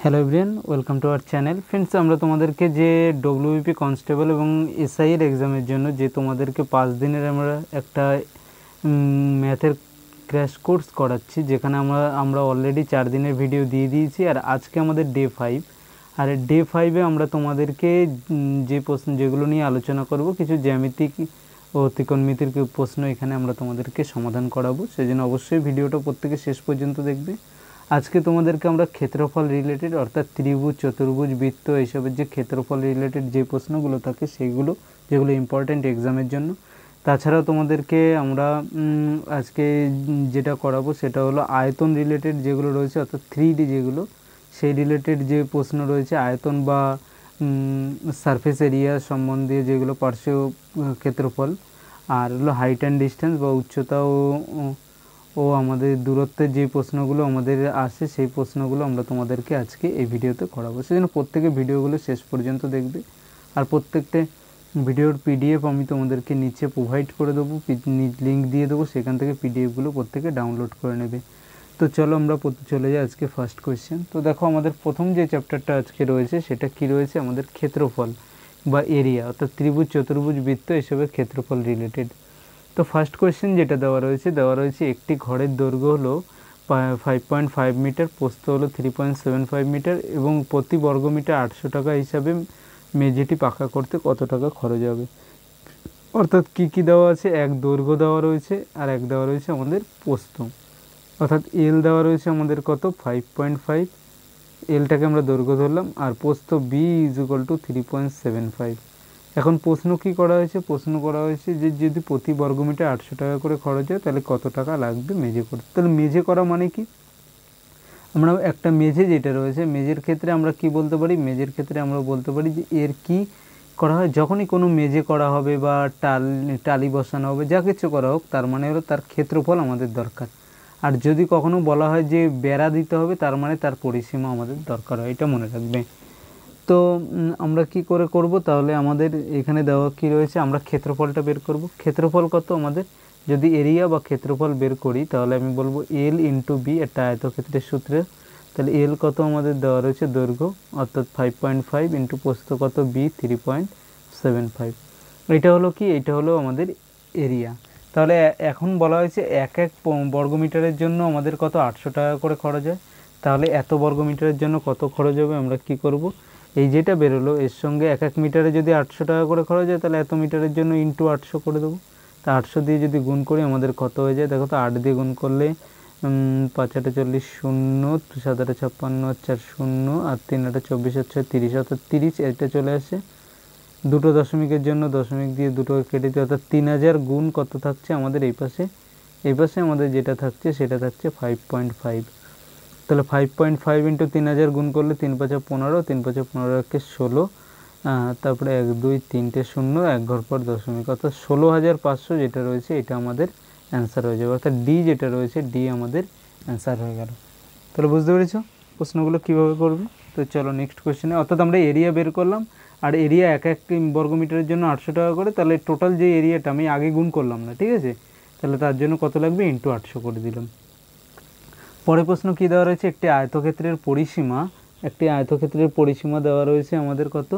Hello everyone, welcome to our channel. Friends, আমরা তোমাদেরকে যে ডব্লিউবিপি কনস্টেবল এবং এসআই এর এক্সামের জন্য যে তোমাদেরকে 5 দিনের আমরা একটা ম্যাথের ক্র্যাশ কোর্স করাচ্ছি, যেখানে আমরা অলরেডি 4 দিনের ভিডিও দিয়ে দিয়েছি। আর আজকে আমাদের ডে 5। আর ডে 5-এ আমরা তোমাদেরকে যে প্রশ্ন যেগুলো নিয়ে আলোচনা করব, কিছু জ্যামিতিক ও ত্রিকোণমিতির প্রশ্ন এখানে আমরা তোমাদেরকে সমাধান করাবো। সেজন্য অবশ্যই ভিডিওটা প্রত্যেকে শেষ পর্যন্ত দেখবে। আজকে তোমাদেরকে আমরা ক্ষেত্রফল রিলেটেড, অর্থাৎ ত্রিভুজ, চতুর্ভুজ, বৃত্ত এইসবের যে ক্ষেত্রফল রিলেটেড যে প্রশ্নগুলো থাকে সেগুলো, যেগুলো ইম্পর্ট্যান্ট এক্সামের জন্য। তাছাড়াও তোমাদেরকে আমরা আজকে যেটা করাবো সেটা হলো আয়তন রিলেটেড যেগুলো রয়েছে, অর্থাৎ 3D যেগুলো, সেই রিলেটেড যে প্রশ্ন রয়েছে আয়তন বা সারফেস এরিয়া সম্বন্ধে, যেগুলো পার্শ্বীয় ক্ষেত্রফল, আর হলো হাইট অ্যান্ড ডিস্টেন্স বা উচ্চতা ও আমাদের দূরত্বের যে প্রশ্নগুলো আমাদের আসে, সেই প্রশ্নগুলো আমরা তোমাদেরকে আজকে এই ভিডিওতে করাবো। সেজন্য প্রত্যেকে ভিডিওগুলো শেষ পর্যন্ত দেখবে। আর প্রত্যেকটা ভিডিওর পিডিএফ আমি তোমাদেরকে নিচে প্রোভাইড করে দেবো, লিঙ্ক দিয়ে দেবো, সেখান থেকে পিডিএফগুলো প্রত্যেকে ডাউনলোড করে নেবে। তো চলো আমরা চলে যাই আজকে ফার্স্ট কোয়েশ্চেন। তো দেখো, আমাদের প্রথম যে চ্যাপ্টারটা আজকে রয়েছে সেটা কি রয়েছে, আমাদের ক্ষেত্রফল বা এরিয়া, অর্থাৎ ত্রিভুজ, চতুর্ভুজ, বৃত্ত এসবের ক্ষেত্রফল রিলেটেড। তো ফার্স্ট কোয়েশ্চেন যেটা দেওয়া রয়েছে একটি ঘরের দৈর্ঘ্য হলো 5.5 মিটার, প্রস্থ হলো 3.75 মিটার এবং প্রতি বর্গমিটার 800 টাকা হিসাবে মেঝেটি পাকা করতে কত টাকা খরচ হবে। অর্থাৎ কি দেওয়া আছে, এক দৈর্ঘ্য দেওয়া রয়েছে আর এক দেওয়া রয়েছে আমাদের প্রস্থ। অর্থাৎ এল দেওয়া রয়েছে আমাদের কত, 5.5, এলটাকে আমরা দৈর্ঘ্য ধরলাম, আর প্রস্থ বি ইজ ইকুয়াল টু 3.75। এখন প্রশ্ন কি করা হয়েছে, প্রশ্ন করা হয়েছে যে যদি প্রতি বর্গমিটার 800 টাকা করে খরচ হয় তাহলে কত টাকা লাগবে মেঝে করতে। তাহলে মেঝে করা মানে কি, আমরা একটা মেঝে যেটা রয়েছে, মেঝের ক্ষেত্রে আমরা কি বলতে পারি, মেঝের ক্ষেত্রে আমরা বলতে পারি যে এর কি করা হয়, যখনই কোনো মেঝে করা হবে বা টালি বসানো হবে, যা কিছু করা হোক, তার মানে হলো তার ক্ষেত্রফল আমাদের দরকার। আর যদি কখনো বলা হয় যে বেড়া দিতে হবে, তার মানে তার পরিসীমা আমাদের দরকার হয়, এটা মনে রাখবে। তো আমরা কি করে করব, তাহলে আমাদের এখানে দেওয়া কি রয়েছে, আমরা ক্ষেত্রফলটা বের করব। ক্ষেত্রফল কত আমাদের, যদি এরিয়া বা ক্ষেত্রফল বের করি তাহলে আমি বলবো এল ইন্টু বি, একটা আয়তক্ষেত্রের সূত্রে। তাহলে এল কত আমাদের দেওয়া রয়েছে, দৈর্ঘ্য, অর্থাৎ 5.5 ইন্টু প্রস্থ কত, বি 3.75। এটা হলো কি, এটা হলো আমাদের এরিয়া। তাহলে এখন বলা হয়েছে এক বর্গমিটারের জন্য আমাদের কত, 800 টাকা করে খরচ হয়। তাহলে এত বর্গমিটারের জন্য কত খরচ হবে, আমরা কি করব, এই যেটা বেরোলো এর সঙ্গে এক মিটারে যদি 800 টাকা করে খরচ হয়, তাহলে এত মিটারের জন্য ইন্টু 800 করে দেবো। তা 800 দিয়ে যদি গুণ করি আমাদের কত হয়ে যায়, দেখো তো 8 দিয়ে গুণ করলে 5 8 40, 0, 7 8 56, 4 0, আর 3 8 24, 6 30, অর্থাৎ 30 এটা চলে আসে। দুটো দশমিকের জন্য দশমিক দিয়ে দুটো কেটে দিই, অর্থাৎ 3000 গুণ কত থাকছে আমাদের এই পাশে আমাদের যেটা থাকছে সেটা থাকছে 5.5। তাহলে 5.5 ইন্টু 3000 গুণ করলে 3 5 15, 3 5 15 একে 16, তারপরে 1 2 3টে 0, এক ঘর পর দশমিক, অর্থাৎ 16,500 যেটা রয়েছে এটা আমাদের অ্যান্সার হয়ে যাবে। অর্থাৎ ডি যেটা রয়েছে, ডি আমাদের অ্যান্সার হয়ে গেল। তাহলে বুঝতে পেরেছো প্রশ্নগুলো কীভাবে করবে। তো চলো নেক্সট কোয়েশ্চেনে, অর্থাৎ আমরা এরিয়া বের করলাম, আর এরিয়া এক বর্গমিটারের জন্য 800 টাকা করে, তাহলে টোটাল যে এরিয়াটা আমি আগে গুণ করলাম না, ঠিক আছে, তাহলে তার জন্য কত লাগবে, ইন্টু 800 করে দিলাম। পরের প্রশ্ন কি দেওয়া রয়েছে, একটি আয়তক্ষেত্রের পরিসীমা দেওয়া রয়েছে আমাদের কত,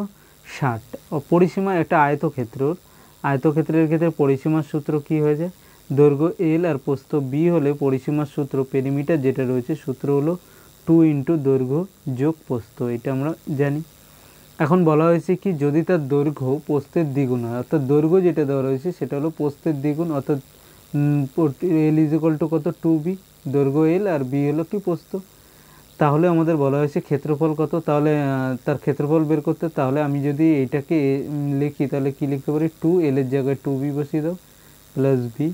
60। পরিসীমা একটা আয়তক্ষেত্রের ক্ষেত্রে পরিসীমার সূত্র কি হয়ে যায়, দৈর্ঘ্য এল আর প্রস্থ বি হলে পরিসীমার সূত্র, পেরিমিটার যেটা রয়েছে সূত্র হলো 2 ইন্টু দৈর্ঘ্য যোগ প্রস্থ, এটা আমরা জানি। এখন বলা হয়েছে কি, যদি তার দৈর্ঘ্য প্রস্থের দ্বিগুণ হয়, অর্থাৎ দৈর্ঘ্য যেটা দেওয়া রয়েছে সেটা হলো প্রস্থের দ্বিগুণ, অর্থাৎ এল ইজ ইকুয়াল টু কত, 2b, দৈর্ঘ্য এল আর বি হলো কি প্রস্থ। তাহলে আমাদের বলা হয়েছে ক্ষেত্রফল কত, তাহলে তার ক্ষেত্রফল বের করতে, তাহলে আমি যদি এইটাকে লিখি তাহলে কি লিখতে পারি, 2 এল এর জায়গায় 2b বসিয়ে দাও, প্লাস বি,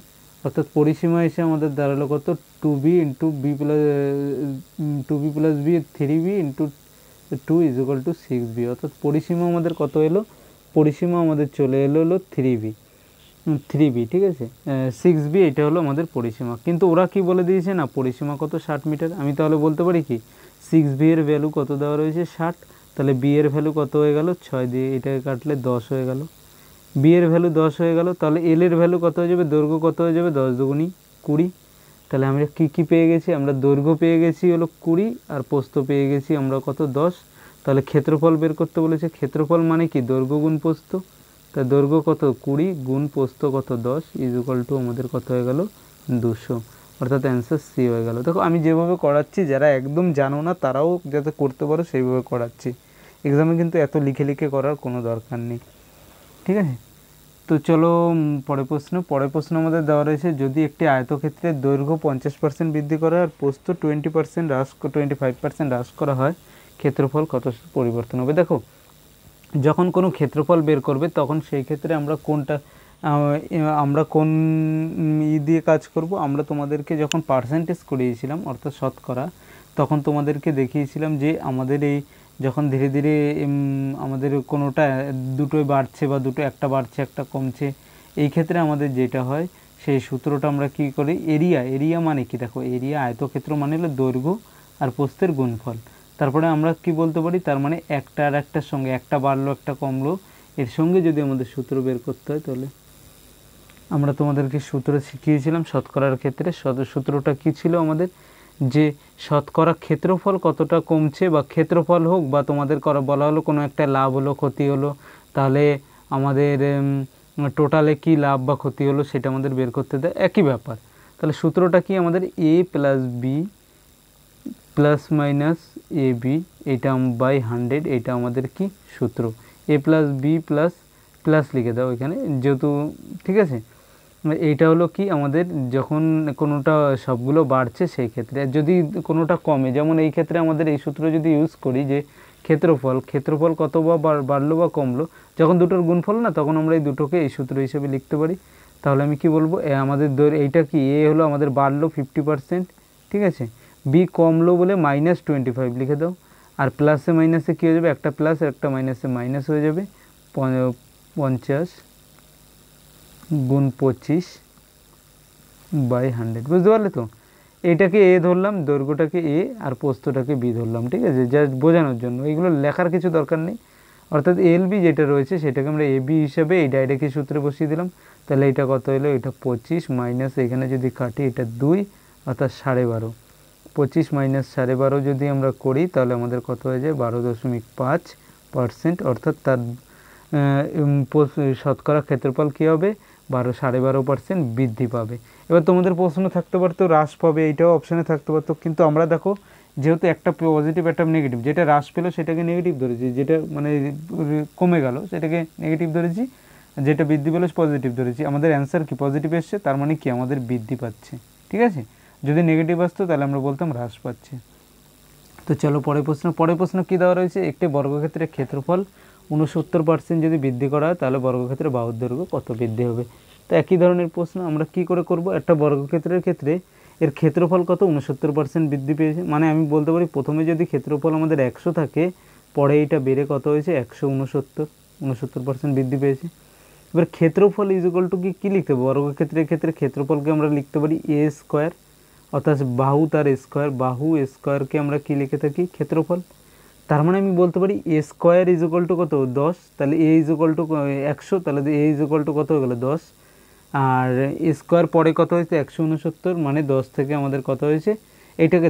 অর্থাৎ পরিসীমা এসে আমাদের দাঁড়ালো কত, 2b into B plus B 3b into 2 is equal to 6b, অর্থাৎ পরিসীমা আমাদের কত এলো, পরিসীমা আমাদের চলে এলো 3b, ঠিক আছে, 6b এটা হলো আমাদের পরিসীমা। কিন্তু ওরা কি বলে দিয়েছে না, পরিসীমা কত, 60 মিটার। আমি তাহলে বলতে পারি কি, 6b এর ভ্যালু কত দেওয়া রয়েছে, 60, তাহলে b এর ভ্যালু কত হয়ে গেল, 6 দিয়ে এটাকে কাটলে 10 হয়ে গেল, b এর ভ্যালু 10 হয়ে গেল। তাহলে l এর ভ্যালু কত হয়ে যাবে, দৈর্ঘ্য কত হয়ে যাবে, 10 দুগুণী 20, তাহলে আমরা কি পেয়ে গেছি, আমরা দৈর্ঘ্য পেয়ে গেছি হলো 20 আর প্রস্থ পেয়ে গেছি আমরা কত 10। তাহলে ক্ষেত্রফল বের করতে বলেছে, ক্ষেত্রফল মানে কি দৈর্ঘ্য গুণ প্রস্থ, তা দৈর্ঘ্য কত 20 গুণ প্রস্থ কত 10 ইজ ইকুয়াল টু আমাদের কত হয়ে গেল 200, অর্থাৎ অ্যান্সার সি হয়ে গেল। দেখো আমি যেভাবে করাচ্ছি যারা একদম জানো না তারাও যাতে করতে পারো সেইভাবে করাচ্ছি, এক্সামে কিন্তু এত লিখে লিখে করার কোনো দরকার নেই, ঠিক আছে। তো চলো পরের প্রশ্ন আমাদের দেওয়া রয়েছে, যদি একটি আয়তক্ষেত্রের দৈর্ঘ্য 50% বৃদ্ধি করা আর প্রস্থ 25% হ্রাস করা হয়, ক্ষেত্রফল কত পরিবর্তন হবে। দেখো যখন কোনো ক্ষেত্রফল বের করবে তখন সেই ক্ষেত্রে আমরা কোন দিয়ে কাজ করব, আমরা তোমাদেরকে যখন পার্সেন্টেজ করিয়েছিলাম অর্থাৎ শতকরা, তখন তোমাদেরকে দেখিয়েছিলাম যে আমাদের এই যখন ধীরে ধীরে আমাদের কোনোটা দুটোই বাড়ছে বা একটা বাড়ছে একটা কমছে, এই ক্ষেত্রে আমাদের যেটা হয় সেই সূত্রটা আমরা কি করি, এরিয়া মানে কি, দেখো এরিয়া আয়তক্ষেত্র মানে হলো দৈর্ঘ্য আর প্রস্থের গুণফল। তারপরে আমরা কি বলতে পারি, তার মানে একটা আর একটার সঙ্গে, একটা বাড়লো একটা কমলো, এর সঙ্গে যদি আমাদের সূত্র বের করতে হয় তাহলে আমরা তোমাদেরকে সূত্র শিখিয়েছিলাম শতকরার ক্ষেত্রে। সূত্রটা কি ছিল আমাদের, যে শতকরা ক্ষেত্রফল কতটা কমছে বা ক্ষেত্রফল হোক বা তোমাদের বলা হলো কোনো একটা লাভ হলো ক্ষতি হলো, তাহলে আমাদের টোটালে কি লাভ বা ক্ষতি হলো সেটা আমাদের বের করতে দেয়, একই ব্যাপার। তাহলে সূত্রটা কি আমাদের a plus B plus minus A B, এটা বাই 100, এটা আমাদের কি সূত্র, a প্লাস বি প্লাস লিখে দাও এখানে যেহেতু, ঠিক আছে। এইটা হলো কি আমাদের যখন কোনোটা সবগুলো বাড়ছে সেই ক্ষেত্রে, আর যদি কোনোটা কমে, যেমন এই ক্ষেত্রে আমাদের এই সূত্র যদি ইউজ করি যে ক্ষেত্রফল কত বা বাড়লো বা কমলো, যখন দুটোর গুণফল না তখন আমরা এই দুটোকে এই সূত্র হিসেবে লিখতে পারি। তাহলে আমি কি বলবো, আমাদের এইটা কি এ হলো আমাদের বাড়লো 50%, ঠিক আছে, বি কমলো বলে -25 লিখে দাও, আর প্লাসে মাইনাসে কী হয়ে যাবে, একটা প্লাস আর একটা মাইনাসে মাইনাস হয়ে যাবে, 50 গুণ 25 বাই 100, বুঝতে পারলে তো। এইটাকে এ ধরলাম, দৈর্ঘ্যটাকে এ আর প্রস্থটাকে বি ধরলাম, ঠিক আছে, জাস্ট বোঝানোর জন্য, এইগুলো লেখার কিছু দরকার নেই। অর্থাৎ এল বি যেটা রয়েছে সেটাকে আমরা এ বি হিসাবে এই ডাইরেক্ট সূত্রে বসিয়ে দিলাম। তাহলে এটা কত হলো, এটা 25 মাইনাস এখানে যদি কাটি এটা 2 অর্থাৎ 12.5, 25 মাইনাস 12.5 যদি আমরা করি তাহলে আমাদের কত হয়ে যায় 12.5%, অর্থাৎ তার শতকরা ক্ষেত্রফল কী হবে 12.5% বৃদ্ধি পাবে। এবার তোমাদের প্রশ্ন থাকতে পারতো হ্রাস পাবে, এইটাও অপশানে থাকতে পারতো, কিন্তু আমরা দেখো যেহেতু একটা পজিটিভ একটা নেগেটিভ, যেটা হ্রাস পেলো সেটাকে নেগেটিভ ধরেছি, যেটা মানে কমে গেল সেটাকে নেগেটিভ ধরেছি, যেটা বৃদ্ধি পেলো পজিটিভ ধরেছি। আমাদের অ্যান্সার কি পজিটিভ এসছে, তার মানে কি আমাদের বৃদ্ধি পাচ্ছে, ঠিক আছে। যদি নেগেটিভ আসতো তাহলে আমরা বলতাম হ্রাস পাচ্ছে। তো চলো পরের প্রশ্ন কী দেওয়া রয়েছে, একটি বর্গক্ষেত্রের ক্ষেত্রফল 69% যদি বৃদ্ধি করা হয় তাহলে বর্গক্ষেত্রের বাহুর দৈর্ঘ্য কত বৃদ্ধি হবে। তো একই ধরনের প্রশ্ন আমরা কি করে করব, একটা বর্গক্ষেত্রের ক্ষেত্রে এর ক্ষেত্রফল কত 69% বৃদ্ধি পেয়েছে, মানে আমি বলতে পারি প্রথমে যদি ক্ষেত্রফল আমাদের 100 থাকে, পরে এটা বেড়ে কত হয়েছে 169% বৃদ্ধি পেয়েছে। এবার ক্ষেত্রফল ইজ ইকুয়াল টু কী লিখতে হবে, বর্গক্ষেত্রের ক্ষেত্রে ক্ষেত্রফলকে আমরা লিখতে পারি এ স্কোয়ার, অর্থাৎ বাহু তার স্কোয়ার, বাহু স্কোয়ারকে আমরা কি লিখে থাকি ক্ষেত্রফল। তার মানে আমি বলতে পারি এ স্কোয়ার ইজ ইকুয়াল টু কত 10, তাহলে এ ইজ ইকুয়াল টু 100, তাহলে এ ইজ ইকুয়াল টু কত হয়ে গেলো 10, আর স্কোয়ার পরে কত হয়েছে 169, মানে 10 থেকে আমাদের কত হয়েছে, এটাকে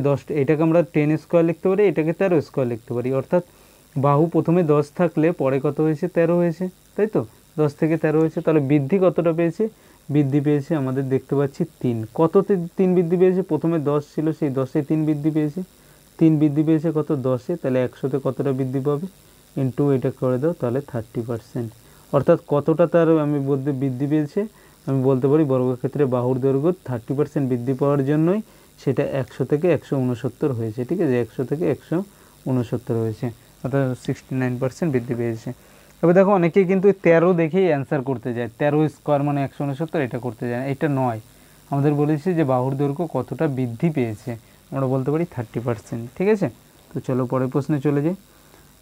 আমরা 10 স্কোয়ার লিখতে পারি, এটাকে 13 স্কোয়ার লিখতে পারি, অর্থাৎ বাহু প্রথমে 10 থাকলে পরে কত হয়েছে 13 হয়েছে, তাই তো 10 থেকে 13 হয়েছে। তাহলে বৃদ্ধি কতটা পেয়েছে, বৃদ্ধি পেয়েছে আমাদের দেখতে পাচ্ছি 3, কততে 3 বৃদ্ধি পেয়েছে, প্রথমে 10 ছিল সেই 10-এ 3 বৃদ্ধি পেয়েছে, 3 বৃদ্ধি পেয়েছে কত 10-এ, তাহলে 100-তে কতটা বৃদ্ধি পাবে, ইন্টু এটা করে দাও, তাহলে 30%, অর্থাৎ কতটা তার আমি বলতে বৃদ্ধি পেয়েছে, আমি বলতে পারি বর্গক্ষেত্রে বাহুর দৈর্ঘ্য 30% বৃদ্ধি পাওয়ার জন্যই সেটা 100 থেকে 169 হয়েছে, ঠিক আছে, 100 থেকে 169 হয়েছে, অর্থাৎ 69% বৃদ্ধি পেয়েছে। এবার দেখো অনেকেই কিন্তু 13 দেখেই অ্যান্সার করতে যায়, 13 স্কোয়ার মানে 169, এটা করতে যায় না, এটা নয়, আমাদের বলেছে যে বাহুর দৈর্ঘ্য কতটা বৃদ্ধি পেয়েছে, আমরা বলতে পারি 30%, ঠিক আছে। তো চলো পরের প্রশ্নে চলে যাই।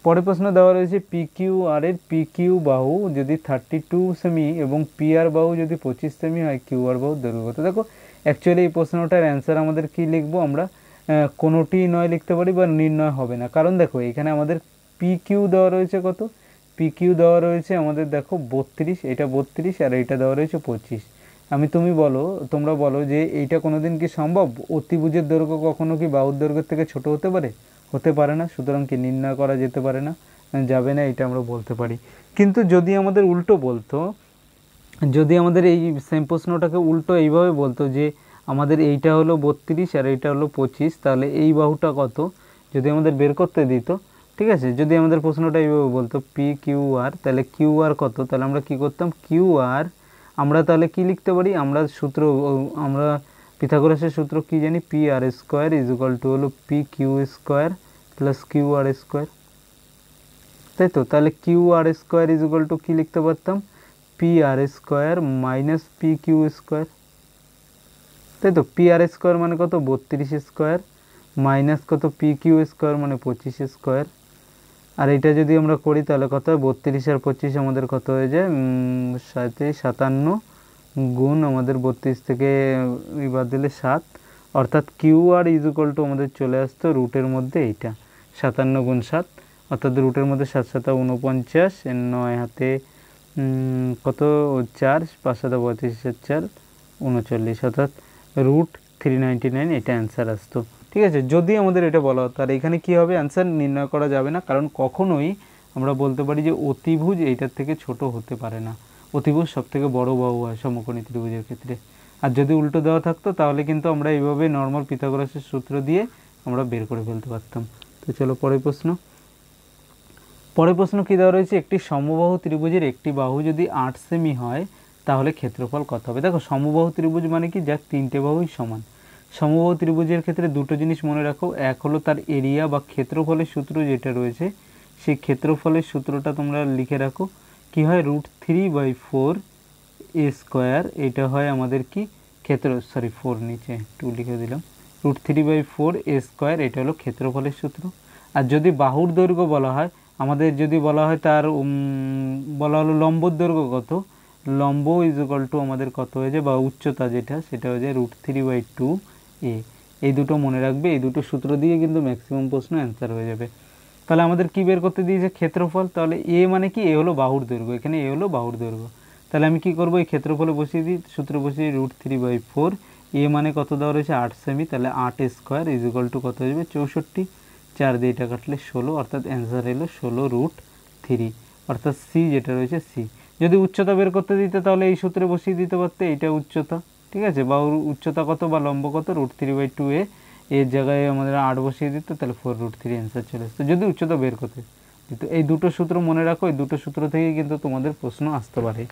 পরের প্রশ্ন দেওয়া রয়েছে পি কিউ আর এর পি কিউ বাহু যদি 32 সেমি এবং পি আর বাহু যদি 25 সেমি হয়, কিউ আর বাহু দৈর্ঘ্য কত। দেখো অ্যাকচুয়ালি এই প্রশ্নটার অ্যান্সার আমাদের কি লিখবো, আমরা কোনোটি নয় লিখতে পারি বা নির্ণয় হবে না, কারণ দেখো এখানে আমাদের পি কিউ দেওয়া রয়েছে কত, পি কিউ দেওয়া রয়েছে আমাদের দেখো 32, এটা 32 আর এইটা দেওয়া রয়েছে 25। তুমি বলো, তোমরা বলো যে এইটা কোনোদিন কি সম্ভব? অতিভুজের দৈর্ঘ্য কখনো কি বাহুর দৈর্ঘ্যের থেকে ছোট হতে পারে? হতে পারে না, সুতরাং কি নির্ণয় করা যেতে পারে না, যাবে না, এটা আমরা বলতে পারি। কিন্তু যদি আমাদের উল্টো বলতো, যদি আমাদের এই সেম প্রশ্নটাকে উল্টো এইভাবে বলতো যে আমাদের এইটা হলো 32 আর এইটা হলো 25, তাহলে এই বাহুটা কত যদি আমাদের বের করতে দিত, ঠিক আছে, যদি আমাদের প্রশ্নটা এইভাবে বলতো পি কিউ আর, তাহলে কিউ আর কত, তাহলে আমরা কি করতাম, কিউ আর আমরা তাহলে কি লিখতে পারি, আমরা পিথাগোরাসের সূত্র কি জানি, P R square is equal to হলো P Q square plus Q R square, তাই তো? তাহলে Q R square is equal to কী লিখতে পারতাম, P R square minus P Q square, তাই তো? পি আর স্কোয়ার মানে কত, 32 স্কোয়ার, মাইনাস কত, পি কিউ স্কোয়ার মানে 25 স্কোয়ার। আর এটা যদি আমরা করি তাহলে কত হয়, 32 আর 25 আমাদের কত হয়ে যায়, 57 গুণ আমাদের 32 থেকে বাদ দিলে 7, অর্থাৎ Q R is equal to আমাদের চলে আসতো রুটের মধ্যে এইটা 57 গুণ 7, অর্থাৎ রুটের মধ্যে 7 7 49, 9 হাতে কত 4, 5 7 32 4 39, অর্থাৎ রুট 399, এটা অ্যান্সার আসতো। ঠিক আছে, যদি আমাদের এটা বলা হতো। আর এখানে কী হবে, অ্যান্সার নির্ণয় করা যাবে না, কারণ কখনোই আমরা বলতে পারি যে অতিভুজ এইটার থেকে ছোট হতে পারে না। অতিভুজ সব থেকে বড়ো বাহু হয় সমকোণী ত্রিভুজের ক্ষেত্রে। আর যদি উল্টো দেওয়া থাকতো তাহলে কিন্তু আমরা এইভাবে নর্মাল পিথাগোরাসের সূত্র দিয়ে আমরা বের করে ফেলতে পারতাম। তো চলো পরের প্রশ্ন। পরের প্রশ্ন কী দেওয়া রয়েছে, একটি সমবাহু ত্রিভুজের একটি বাহু যদি 8 সেমি হয় তাহলে ক্ষেত্রফল কত হবে? দেখো, সমবাহু ত্রিভুজ মানে কি, যার 3টে বাহুই সমান। সমবাহু ত্রিভুজের ক্ষেত্রে দুটো জিনিস মনে রাখো, এক হলো তার এরিয়া বা ক্ষেত্রফলের সূত্র যেটা রয়েছে, সেই ক্ষেত্রফলের সূত্রটা তোমরা লিখে রাখো, কি হয়, √3/4 এ স্কোয়ার, এটা হয় আমাদের কি 4 নিচে 2 লিখে দিলাম, √3/4 এ স্কোয়ার, এটা হলো ক্ষেত্রফলের সূত্র। আর যদি বাহুর দৈর্ঘ্য বলা হয়, আমাদের যদি বলা হয় তার বলা হলো লম্বর দৈর্ঘ্য কত, লম্ব ইজ ইকুয়াল টু আমাদের কত হয়ে যায়, বা উচ্চতা যেটা, সেটা হয়ে যায় √3/2 এ। এই দুটো মনে রাখবে, এই দুটো সূত্র দিয়ে কিন্তু ম্যাক্সিমাম প্রশ্ন অ্যান্সার হয়ে যাবে। তাহলে আমাদের কি বের করতে দিয়েছে, ক্ষেত্রফল। তাহলে এ মানে কি, এ হলো বাহুর দৈর্ঘ্য, এখানে এ হলো বাহুর দৈর্ঘ্য। তাহলে আমি কি করবো, এই ক্ষেত্রফলে বসিয়ে দিই, সূত্র বসিয়ে √3/4, এ মানে কত দেওয়া রয়েছে 8 সেমি, তাহলে 8 স্কোয়ার ইজ ইকুয়াল টু কত হয়ে যাবে 64, 4 দিয়ে এটা কাটলে 16, অর্থাৎ অ্যান্সার এলো 16√3, অর্থাৎ সি যেটা রয়েছে সি। যদি উচ্চতা বের করতে দিতে তাহলে এই সূত্রে বসিয়ে দিতে পারতে, এইটা উচ্চতা, ঠিক আছে, বাহুর উচ্চতা কত বা লম্ব কত, √3/2 এর জায়গায় আমাদের 8 বসিয়ে দিত, তাহলে 4√3 অ্যান্সার চলে আসতো, যদি উচ্চতা বের করতে দিত। এই দুটো সূত্র মনে রাখো, এই দুটো সূত্র থেকেই কিন্তু তোমাদের প্রশ্ন আসতে পারে।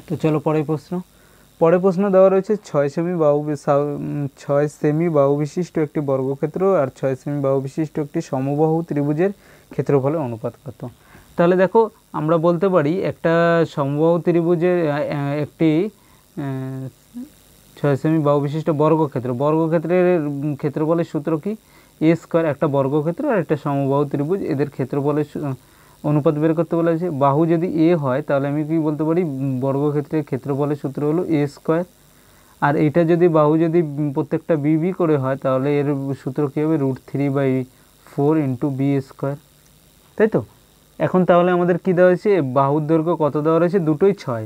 তো চলো পরের প্রশ্ন। পরের প্রশ্ন দেওয়া রয়েছে 6 সেমি বাহু বিশিষ্ট একটি বর্গক্ষেত্র আর 6 সেমি বাহু বিশিষ্ট একটি সমবাহু ত্রিভুজের ক্ষেত্রফলের অনুপাত কত? তাহলে দেখো, আমরা বলতে পারি একটা সমবাহু ত্রিভুজের একটি 6 সেমি বাহু বিশিষ্ট বর্গক্ষেত্রের ক্ষেত্রফলের সূত্র কি, এ স্কোয়ার। একটা বর্গক্ষেত্র আর একটা সমবাহু ত্রিভুজ, এদের ক্ষেত্রফলের অনুপাত বের করতে বলা হয়েছে। বাহু যদি এ হয় তাহলে আমি কি বলতে পারি, বর্গক্ষেত্রের ক্ষেত্রফলের সূত্র হলো এ স্কোয়ার। আর এটা যদি বাহু যদি প্রত্যেকটা বি করে হয় তাহলে এর সূত্র কী হবে, √3/4 ইন্টু বি স্কোয়ার, তাই তো? এখন তাহলে আমাদের কী দেওয়া হয়েছে, বাহুর দৈর্ঘ্য কত দেওয়া রয়েছে, দুটোই 6,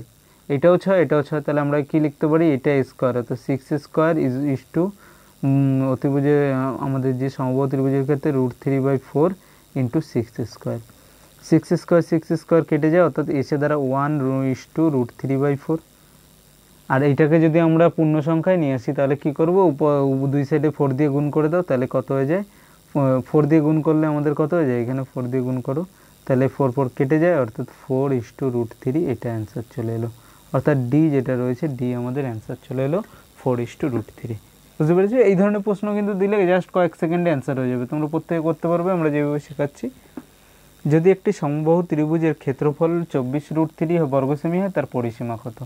এটাও 6 এটাও 6, তাহলে আমরা কি লিখতে পারি, এটা স্কোয়ার, অর্থাৎ 6 স্কোয়ার ইজ টু অতিভুজে আমাদের যে সমবাহু ত্রিভুজের ক্ষেত্রে √3/4 ইন্টু 6 স্কোয়ার, 6 স্কোয়ার কেটে যায়, অর্থাৎ এসে দ্বারা 1/√3/4। আর এইটাকে যদি আমরা পূর্ণ সংখ্যায় নিয়ে আসি তাহলে কি করব, দুই সাইডে 4 দিয়ে গুণ করে দাও, তাহলে কত হয়ে যায়, 4 দিয়ে গুণ করলে আমাদের কত হয়ে যায়, এখানে 4 দিয়ে গুণ করো, তাহলে 4 কেটে যায়, অর্থাৎ 4/√3, এটা অ্যান্সার চলে এলো। অর্থাৎ ডি যেটা রয়েছে, ডি আমাদের অ্যান্সার চলে এলো 4/√3। বুঝতে পেরেছি? এই ধরনের প্রশ্ন কিন্তু দিলে জাস্ট কয়েক সেকেন্ডে অ্যান্সার হয়ে যাবে, তোমরা প্রত্যেকে করতে পারবে, আমরা যেভাবে শেখাচ্ছি। যদি একটি সমবাহু ত্রিভুজের ক্ষেত্রফল 24√3 বর্গ সেমি হয়, তার পরিসীমা কত?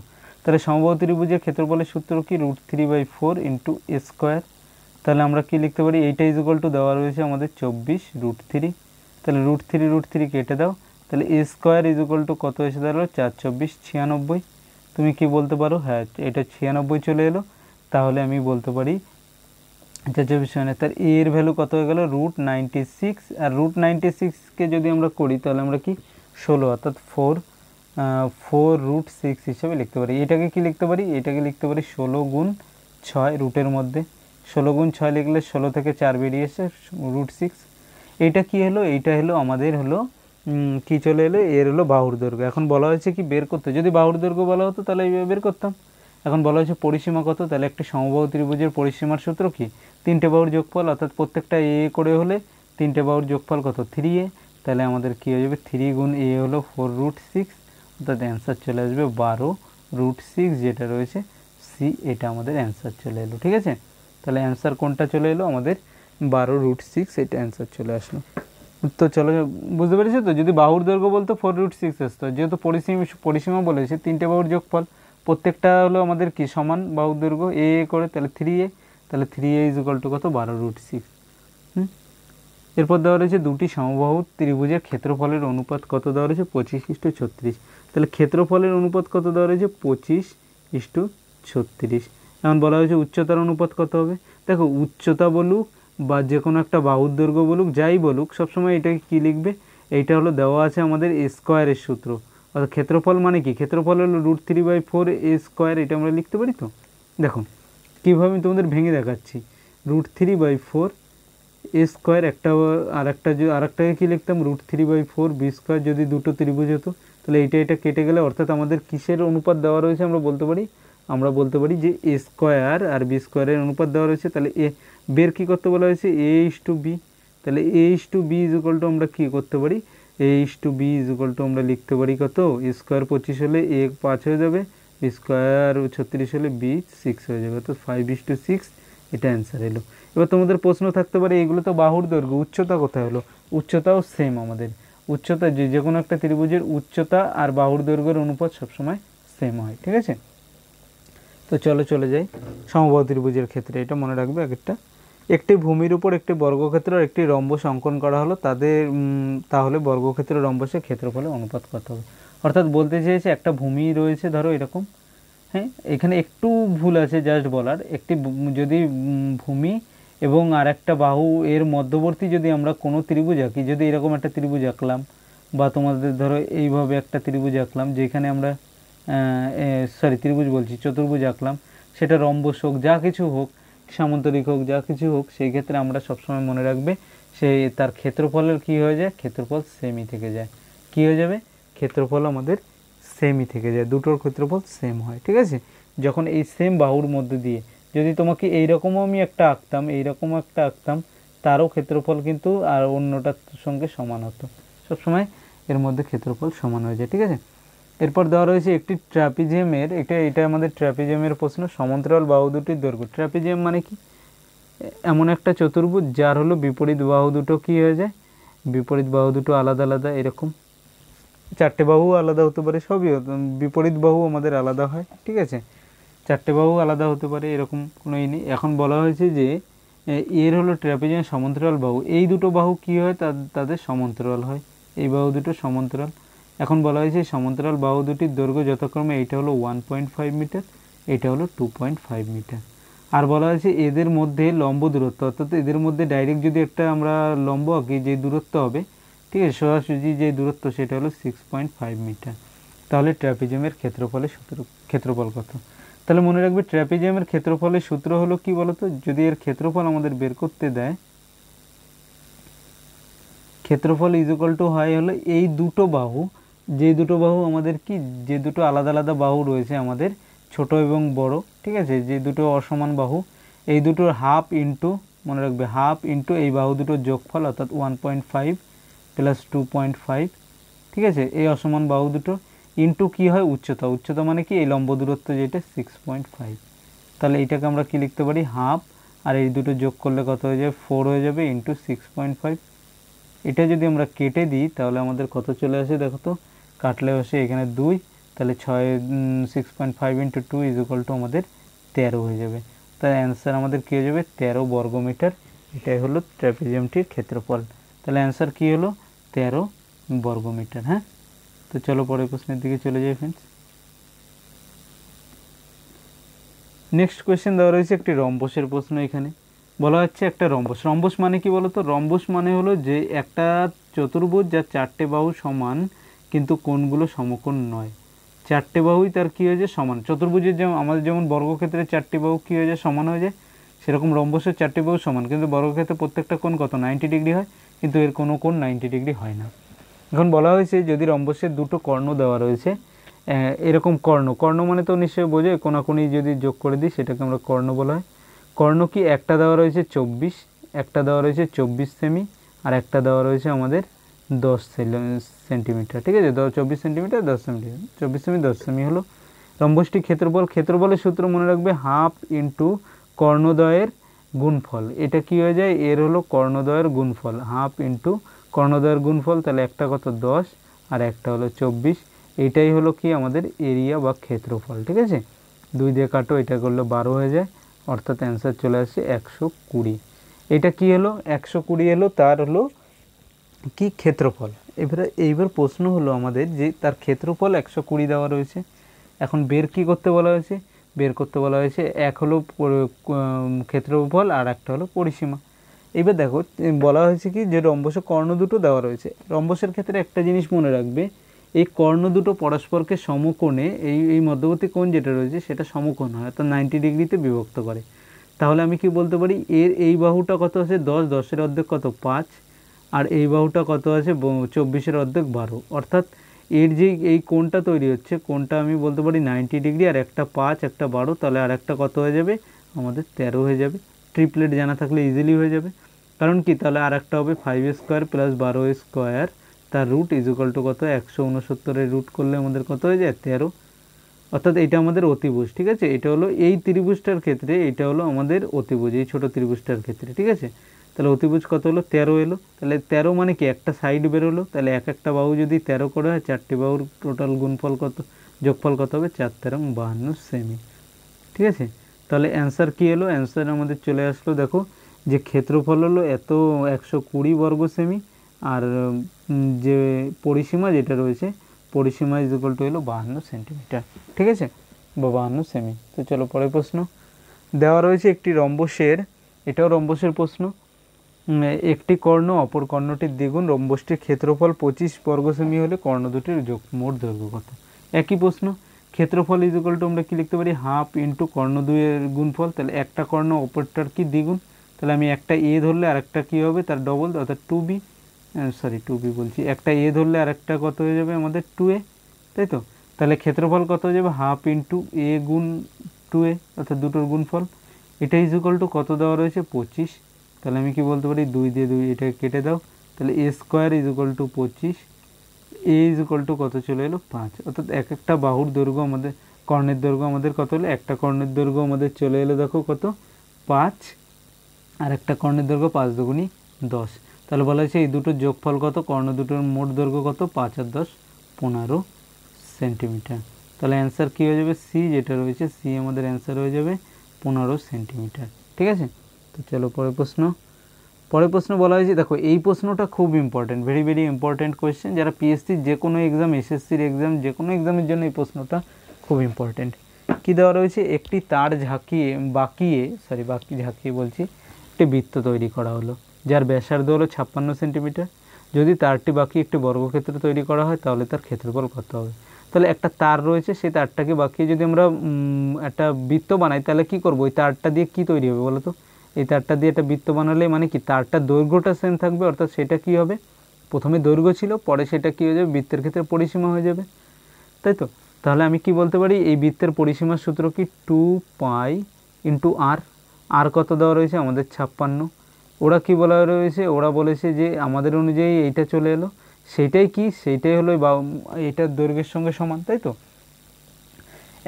তাহলে সমবাহু ত্রিভুজের ক্ষেত্রফলের সূত্র কি, √3/4 ইন্টু এ স্কোয়ার। তাহলে আমরা কি লিখতে পারি, এইটা ইজ ইকুয়াল টু দেওয়া রয়েছে আমাদের 24√3, তাহলে √3 কেটে দাও, তাহলে A square is equal to কত এসে দাঁড়ালো, 4 24 96। তুমি কি বলতে পারো, হ্যাঁ এটা 96 চলে এলো, তাহলে আমি বলতে পারি 4 তার এর ভ্যালু কত হয়ে গেল, √96। আর √96কে যদি আমরা করি তাহলে আমরা কি 16, অর্থাৎ 4√6 হিসেবে লিখতে পারি। এটাকে কি লিখতে পারি, এটাকে লিখতে পারি 16 গুণ 6 রুটের মধ্যে 16 গুণ 6 লিখলে 16 থেকে 4 বেরিয়ে এসে √6। এইটা কি হলো, এইটা হলো আমাদের হলো কি চলে এলো, এর হলো বাহুর দৈর্ঘ্য। এখন বলা হয়েছে কি বের করতে, যদি বাহুর দৈর্ঘ্য বলা হতো তাহলে এইভাবে বের করতাম। এখন বলা হয়েছে পরিসীমা কত, তাহলে একটি সমবাহু ত্রিভুজের পরিসীমার সূত্র কি, 3টে বাহুর যোগফল, অর্থাৎ প্রত্যেকটা এ করে হলে 3টে বাহুর যোগফল কত 3a। তাহলে আমাদের কী হয়ে যাবে 3 গুণ এ হলো 4√6, অর্থাৎ অ্যান্সার চলে আসবে 12√6 যেটা রয়েছে সি, এটা আমাদের অ্যান্সার চলে এলো। ঠিক আছে, তাহলে অ্যান্সার কোনটা চলে এলো আমাদের 12√6, এটা অ্যান্সার চলে আসলো। তো চলো, বুঝতে পেরেছো তো, যদি বাহুর দৈর্ঘ্য বলতো 4√6 আসতো, যেহেতু পরিসীমা বলেছে 3টে বাহুর যোগফল, প্রত্যেকটা হলো আমাদের কি সমান বাহুর দৈর্ঘ্য এ করে, তাহলে 3a, তাহলে 3a = কত 12√6। এরপর দেওয়া রয়েছে দুটি সমবাহু ত্রিভুজের ক্ষেত্রফলের অনুপাত কত দেওয়া রয়েছে, 25:36। তাহলে ক্ষেত্রফলের অনুপাত কত দেওয়া রয়েছে 25:36। এখন বলা হয়েছে উচ্চতার অনুপাত কত হবে। দেখো উচ্চতা বলুক বা যে কোনো একটা বাহুর দৈর্ঘ্য বলুক, যাই বলুক, সবসময় এটাকে কী লিখবে, এইটা হলো দেওয়া আছে আমাদের এ স্কোয়ারের সূত্র, অর্থাৎ ক্ষেত্রফল মানে কি, ক্ষেত্রফল হলো √3/4 এ স্কোয়ার, এটা আমরা লিখতে পারি। তো দেখো কীভাবে আমি তোমাদের ভেঙে দেখাচ্ছি, √3/4 এ স্কোয়ার, একটা আরেকটাকে কী লিখতাম √3/4 বি স্কোয়ার, যদি দুটো ত্রিভুজ হতো তাহলে এটা কেটে গেলে, অর্থাৎ আমাদের কিসের অনুপাত দেওয়া রয়েছে আমরা বলতে পারি যে এ স্কোয়ার আর বি স্কোয়ারের অনুপাত দেওয়া রয়েছে। তাহলে এ বের কী করতে বলা হয়েছে a:b, তাহলে a:b আমরা কী করতে পারি, a:b আমরা লিখতে পারি কত, এ স্কোয়ার 25 হলে a 5 হয়ে যাবে, বি স্কোয়ার 36 হলে b 6 হয়ে যাবে, তো 5:6, এটা অ্যান্সার এলো। এবার তোমাদের প্রশ্ন থাকতে পারে এগুলো তো বাহুর দৈর্ঘ্য, উচ্চতা কোথায় হলো, উচ্চতাও সেম আমাদের, উচ্চতা যে কোনো একটা ত্রিভুজের উচ্চতা আর বাহুর দৈর্ঘ্যের অনুপাত সবসময় সেম হয়। ঠিক আছে, তো চলে যাই সমবাহু ত্রিভুজের ক্ষেত্রে, এটা মনে রাখবে একটা, একটি ভূমির উপর একটি বর্গক্ষেত্র আর একটি রম্বস অঙ্কন করা হলো, তাহলে বর্গক্ষেত্র রম্বসের ক্ষেত্রফলের অনুপাত কত হবে। অর্থাৎ বলতে চেয়েছে একটা ভূমি রয়েছে ধরো এরকম, হ্যাঁ এখানে একটু ভুল আছে জাস্ট বলার, একটি যদি ভূমি এবং আর একটা বাহু এর মধ্যবর্তী যদি আমরা কোনো ত্রিভুজ আঁকি, যদি এরকম একটা ত্রিভুজ আঁকলাম, বা তোমাদের ধরো এইভাবে একটা ত্রিভুজ আঁকলাম, যেখানে আমরা ত্রিভুজ বলছি চতুর্ভুজ আঁকলাম, সেটা রম্বস হোক যা কিছু হোক, সামান্তরিক হোক যা কিছু হোক, সেই ক্ষেত্রে আমরা সবসময় মনে রাখবে তার ক্ষেত্রফলের কী হয়ে যায়, ক্ষেত্রফল সেমই থেকে যায়। কী হয়ে যাবে, ক্ষেত্রফল আমাদের সেমই থেকে যায়, দুটোর ক্ষেত্রফল সেম হয়। ঠিক আছে, যখন এই সেম বাহুর মধ্যে দিয়ে যদি তোমাকে এইরকমও আমি একটা আঁকতাম, তারও ক্ষেত্রফল কিন্তু আর অন্যটার সঙ্গে সমান হতো, সবসময় এর মধ্যে ক্ষেত্রফল সমান হয়ে যায়। ঠিক আছে, এরপর দেওয়া রয়েছে একটি ট্র্যাপিজিয়ামের, এটা আমাদের ট্র্যাপিজিয়ামের প্রশ্ন, সমান্তরাল বাহু দুটির দৈর্ঘ্য। ট্র্যাপিজিয়াম মানে কি, এমন একটা চতুর্ভুজ যার হলো বিপরীত বাহু দুটো কী হয়ে যায়, বিপরীত বাহু দুটো আলাদা আলাদা, এরকম 4টে বাহু আলাদা হতে পারে, সবই বিপরীত বাহু আমাদের আলাদা হয়। ঠিক আছে, 4টে বাহু আলাদা হতে পারে, এরকম কোনো ই নেই। এখন বলা হয়েছে যে এর হলো ট্র্যাপিজিয়াম সমান্তরাল বাহু, এই দুটো বাহু কী হয়, তাদের সমান্তরাল হয়, এই বাহু দুটো সমান্তরাল। এখন বলা হয়েছে সমান্তরাল বাহু দুটির দৈর্ঘ্য যথাক্রমে এইটা হলো 1.5 মিটার, এটা হলো 2.5 মিটার। আর বলা হয়েছে এদের মধ্যে লম্ব দূরত্ব, অর্থাৎ এদের মধ্যে ডাইরেক্ট যদি একটা আমরা লম্ব আঁকি, যে দূরত্ব হবে, ঠিক আছে, সোজাসুজি যে দূরত্ব সেটা হলো 6.5 মিটার। তাহলে ট্র্যাপিজিয়ামের ক্ষেত্রফল কত। তাহলে মনে রাখবে ট্র্যাপিজিয়ামের ক্ষেত্রফলের সূত্র হলো কি বলতো, যদি এর ক্ষেত্রফল আমাদের বের করতে দেয়, ক্ষেত্রফল = হয় হলো এই দুটো বাহু, যে দুটো বাহু আমাদের কি, যে দুটো আলাদা আলাদা বাহু রয়েছে আমাদের ছোট এবং বড়, ঠিক আছে, যে দুটো অসমান বাহু, এই দুটোর হাফ ইন্টু, মনে রাখবে হাফ ইন্টু এই বাহু দুটোর যোগফল, অর্থাৎ 1.5 প্লাস 2.5, ঠিক আছে, এই অসমান বাহু দুটো ইন্টু কী হয় উচ্চতা মানে কি এই লম্ব দূরত্ব যেটা 6.5। তাহলে এইটাকে আমরা কি লিখতে পারি, হাফ আর এই দুটো যোগ করলে কত হয়ে যাবে 4 হয়ে যাবে ইন্টু 6.5। এটা যদি আমরা কেটে দিই তাহলে আমাদের কত চলে আসে, দেখো তো কাটলে আসে এখানে 2, তাহলে 6.5 ইন্টু 2 = আমাদের 13 হয়ে যাবে। তার অ্যান্সার আমাদের কী হয়ে যাবে 13 বর্গমিটার। এটাই হলো ট্র্যাপিজিয়ামটির ক্ষেত্রফল। তাহলে অ্যান্সার কী হলো 13 বর্গমিটার। হ্যাঁ, তো চলো পরের প্রশ্নের দিকে চলে যাই ফ্রেন্ডস। নেক্সট কোয়েশ্চেন দেওয়া রয়েছে একটি রম্বসের প্রশ্ন। এখানে বলা হচ্ছে একটা রম্বস মানে কি বলতো, রম্বস মানে হলো যে একটা চতুর্ভুজ যার 4টে বাহু সমান কিন্তু কোণগুলো সমকোণ নয়। চারটে বাহুই তার কী হয়ে যায় সমান। চতুর্ভুজের যেমন আমাদের যেমন বর্গক্ষেত্রে চারটি বাহু কী হয়ে যায় সমান হয়ে যায়, সেরকম রম্বসের চারটি বাহু সমান, কিন্তু বর্গক্ষেত্রে প্রত্যেকটা কোণ কত 90 ডিগ্রি হয়, কিন্তু এর কোনো কোণ 90 ডিগ্রি হয় না। এখন বলা হয়েছে যদি রম্বসের দুটো কর্ণ দেওয়া রয়েছে, এরকম কর্ণ মানে তো নিশ্চয়ই বোঝে, কোনাকুনি যদি যোগ করে দিই সেটাকে আমরা কর্ণ বলা হয়। কর্ণ কি একটা দেওয়া রয়েছে 24, একটা দেওয়া রয়েছে 24 সেমি, আর একটা দেওয়া রয়েছে আমাদের 10 সেন্টিমিটার, ঠিক আছে। 24 সেন্টিমিটার 10 সেন্টিমিটার, 24 সেমি 10 সেমি হলো রম্বসটি ক্ষেত্রফল। ক্ষেত্রফলের সূত্র মনে রাখবে হাফ ইন্টু কর্ণদ্বয়ের গুণফল। এটা কি হয়ে যায়, এর হলো কর্ণদ্বয়ের গুণফল, হাফ ইন্টু কর্ণদ্বয়ের গুণফল, তাহলে একটা কত 10 আর একটা হলো 24। এইটাই হলো কি আমাদের এরিয়া বা ক্ষেত্রফল, ঠিক আছে। 2 দিয়ে কাটো, এটা করলে 12 হয়ে যায়, অর্থাৎ অ্যান্সার চলে আসছে 120। এটা কি হলো 120 এলো, তার হলো কি ক্ষেত্রফল। এইবার প্রশ্ন হলো আমাদের যে তার ক্ষেত্রফল 120 দেওয়া রয়েছে, এখন বের কি করতে বলা হয়েছে, বের করতে বলা হয়েছে এক হলো ক্ষেত্রফল আর একটা হলো পরিসীমা। এবার দেখো বলা হয়েছে কি যে রম্বসের কর্ণ দুটো দেওয়া রয়েছে। রম্বসের ক্ষেত্রে একটা জিনিস মনে রাখবে, এই কর্ণ দুটো পরস্পরকে সমকোণে, এই মধ্যবর্তী কোণ যেটা রয়েছে সেটা সমকোণ হয়, অর্থাৎ 90 ডিগ্রিতে বিভক্ত করে। তাহলে আমি কি বলতে পারি, এর এই বাহুটা কত আছে 10, 10-এর অর্ধেক কত 5, আর এই বাহুটা কত আছে 24-এর অর্ধেক 12, অর্থাৎ এর যে এই কোণটা তৈরি হচ্ছে, কোণটা আমি বলতে পারি 90 ডিগ্রি, আর একটা 5 একটা 12, তাহলে আর একটা কত হয়ে যাবে আমাদের 13 হয়ে যাবে। ট্রিপলেট জানা থাকলে ইজিলি হয়ে যাবে, কারণ কি তাহলে আর একটা হবে 5 স্কোয়ার প্লাস 12 স্কোয়ার, তার রুট ইজুকাল টু কত 169-এর রুট করলে আমাদের কত হয়ে যায় 13, অর্থাৎ এটা আমাদের অতিভুজ, ঠিক আছে। এটা হলো এই ত্রিভুজটার ক্ষেত্রে, এটা হলো আমাদের অতিভুজ এই ছোট ত্রিভুজটার ক্ষেত্রে, ঠিক আছে। তাহলে অতিভুজ কত হলো 13 এলো, তাহলে 13 মানে কি একটা সাইড বেরোলো, তাহলে একটা বাহু যদি 13 করে হয়, চারটি বাহুর টোটাল গুণফল কত, যোগফল কত হবে 4 13 52 সেমি, ঠিক আছে। তাহলে অ্যান্সার কি এলো, অ্যান্সার আমাদের চলে আসলো, দেখো যে ক্ষেত্রফল হলো এত 120 বর্গ সেমি, আর যে পরিসীমা যেটা রয়েছে, পরিসীমা ইকুয়াল টু হলো 52 সেন্টিমিটার, ঠিক আছে, বা 52 সেমি। তো চলো পরের প্রশ্ন দেওয়া রয়েছে একটি রম্বসের, এটাও রম্বসের প্রশ্ন, একটি কর্ণ অপর কর্ণটির দ্বিগুণ, রম্বসটির ক্ষেত্রফল 25 বর্গ সেমি হলে কর্ণ দুটির মোট দৈর্ঘ্য কত। একই প্রশ্ন, ক্ষেত্রফল ইকুয়াল টু আমরা কি লিখতে পারি হাফ ইন্টু কর্ণ দুইয়ের গুণফল, তাহলে একটা কর্ণ অপরটার কি দ্বিগুণ, তাহলে আমি একটা এ ধরলে আরেকটা কী হবে তার ডবল, অর্থাৎ 2b, সরি 2b বলছি, একটা এ ধরলে আরেকটা কত হয়ে যাবে আমাদের 2a, তাই তো। তাহলে ক্ষেত্রফল কত হয়ে যাবে হাফ ইন্টু এ গুণ 2a, অর্থাৎ দুটোর গুণফল। এটা ইকুয়াল টু কত দেওয়া রয়েছে 25, তাহলে আমি কি বলতে পারি 2 দিয়ে 2 এটা কেটে দাও, তাহলে A square equal to 25, A equal to কত চলে এলো 5, অর্থাৎ এক একটা বাহুর দৈর্ঘ্য আমাদের, কর্ণের দৈর্ঘ্য আমাদের কত হলো, একটা কর্ণের দৈর্ঘ্য আমাদের চলে এলো দেখো কত 5, আর একটা কর্ণের দৈর্ঘ্য 5 দুগুণী 10, তাহলে বলা হয়েছে এই দুটোর যোগফল কত, কর্ণ দুটোর মোট দৈর্ঘ্য কত 5 আর 10 15 সেন্টিমিটার। তাহলে অ্যান্সার কী হয়ে যাবে সি, যেটা রয়েছে সি আমাদের অ্যান্সার হয়ে যাবে 15 সেন্টিমিটার, ঠিক আছে। তো চলো পরের প্রশ্ন, পরের প্রশ্ন বলা হয়েছে, দেখো এই প্রশ্নটা খুব important, very very important question, যারা পিএসসির যে কোনো এক্সাম, এসএসসির এক্সাম, যে কোনো এক্সামের জন্য এই প্রশ্নটা খুব ইম্পর্টেন্ট। কী দেওয়া রয়েছে, একটি তার ঝাঁকিয়ে বলছি, একটি বৃত্ত তৈরি করা হলো, যার ব্যাসার্ধ হলো 56 সেন্টিমিটার। যদি তারটি বাঁকিয়ে একটি বর্গক্ষেত্র তৈরি করা হয় তাহলে তার ক্ষেত্রফল কত হবে। তাহলে একটা তার রয়েছে, সেই তারটাকে বাঁকিয়ে যদি আমরা একটা বৃত্ত বানাই, তাহলে কি করব, ওই তারটা দিয়ে কি তৈরি হবে বলো তো। এই তারটা দিয়ে একটা বৃত্ত বানালে মানে কি তারটার দৈর্ঘ্যটা সেম থাকবে, অর্থাৎ সেটা কি হবে, প্রথমে দৈর্ঘ্য ছিল, পরে সেটা কি হয়ে যাবে বৃত্তের ক্ষেত্রে পরিসীমা হয়ে যাবে, তাই তো। তাহলে আমি কি বলতে পারি, এই বৃত্তের পরিসীমার সূত্র কি 2π ইন্টু আর, আর কত দেওয়া রয়েছে আমাদের 56, ওরা কি বলা রয়েছে, ওরা বলেছে যে আমাদের অনুযায়ী এইটা চলে এলো, সেইটাই কি, সেইটাই হলো বা এইটার দৈর্ঘ্যের সঙ্গে সমান, তাই তো।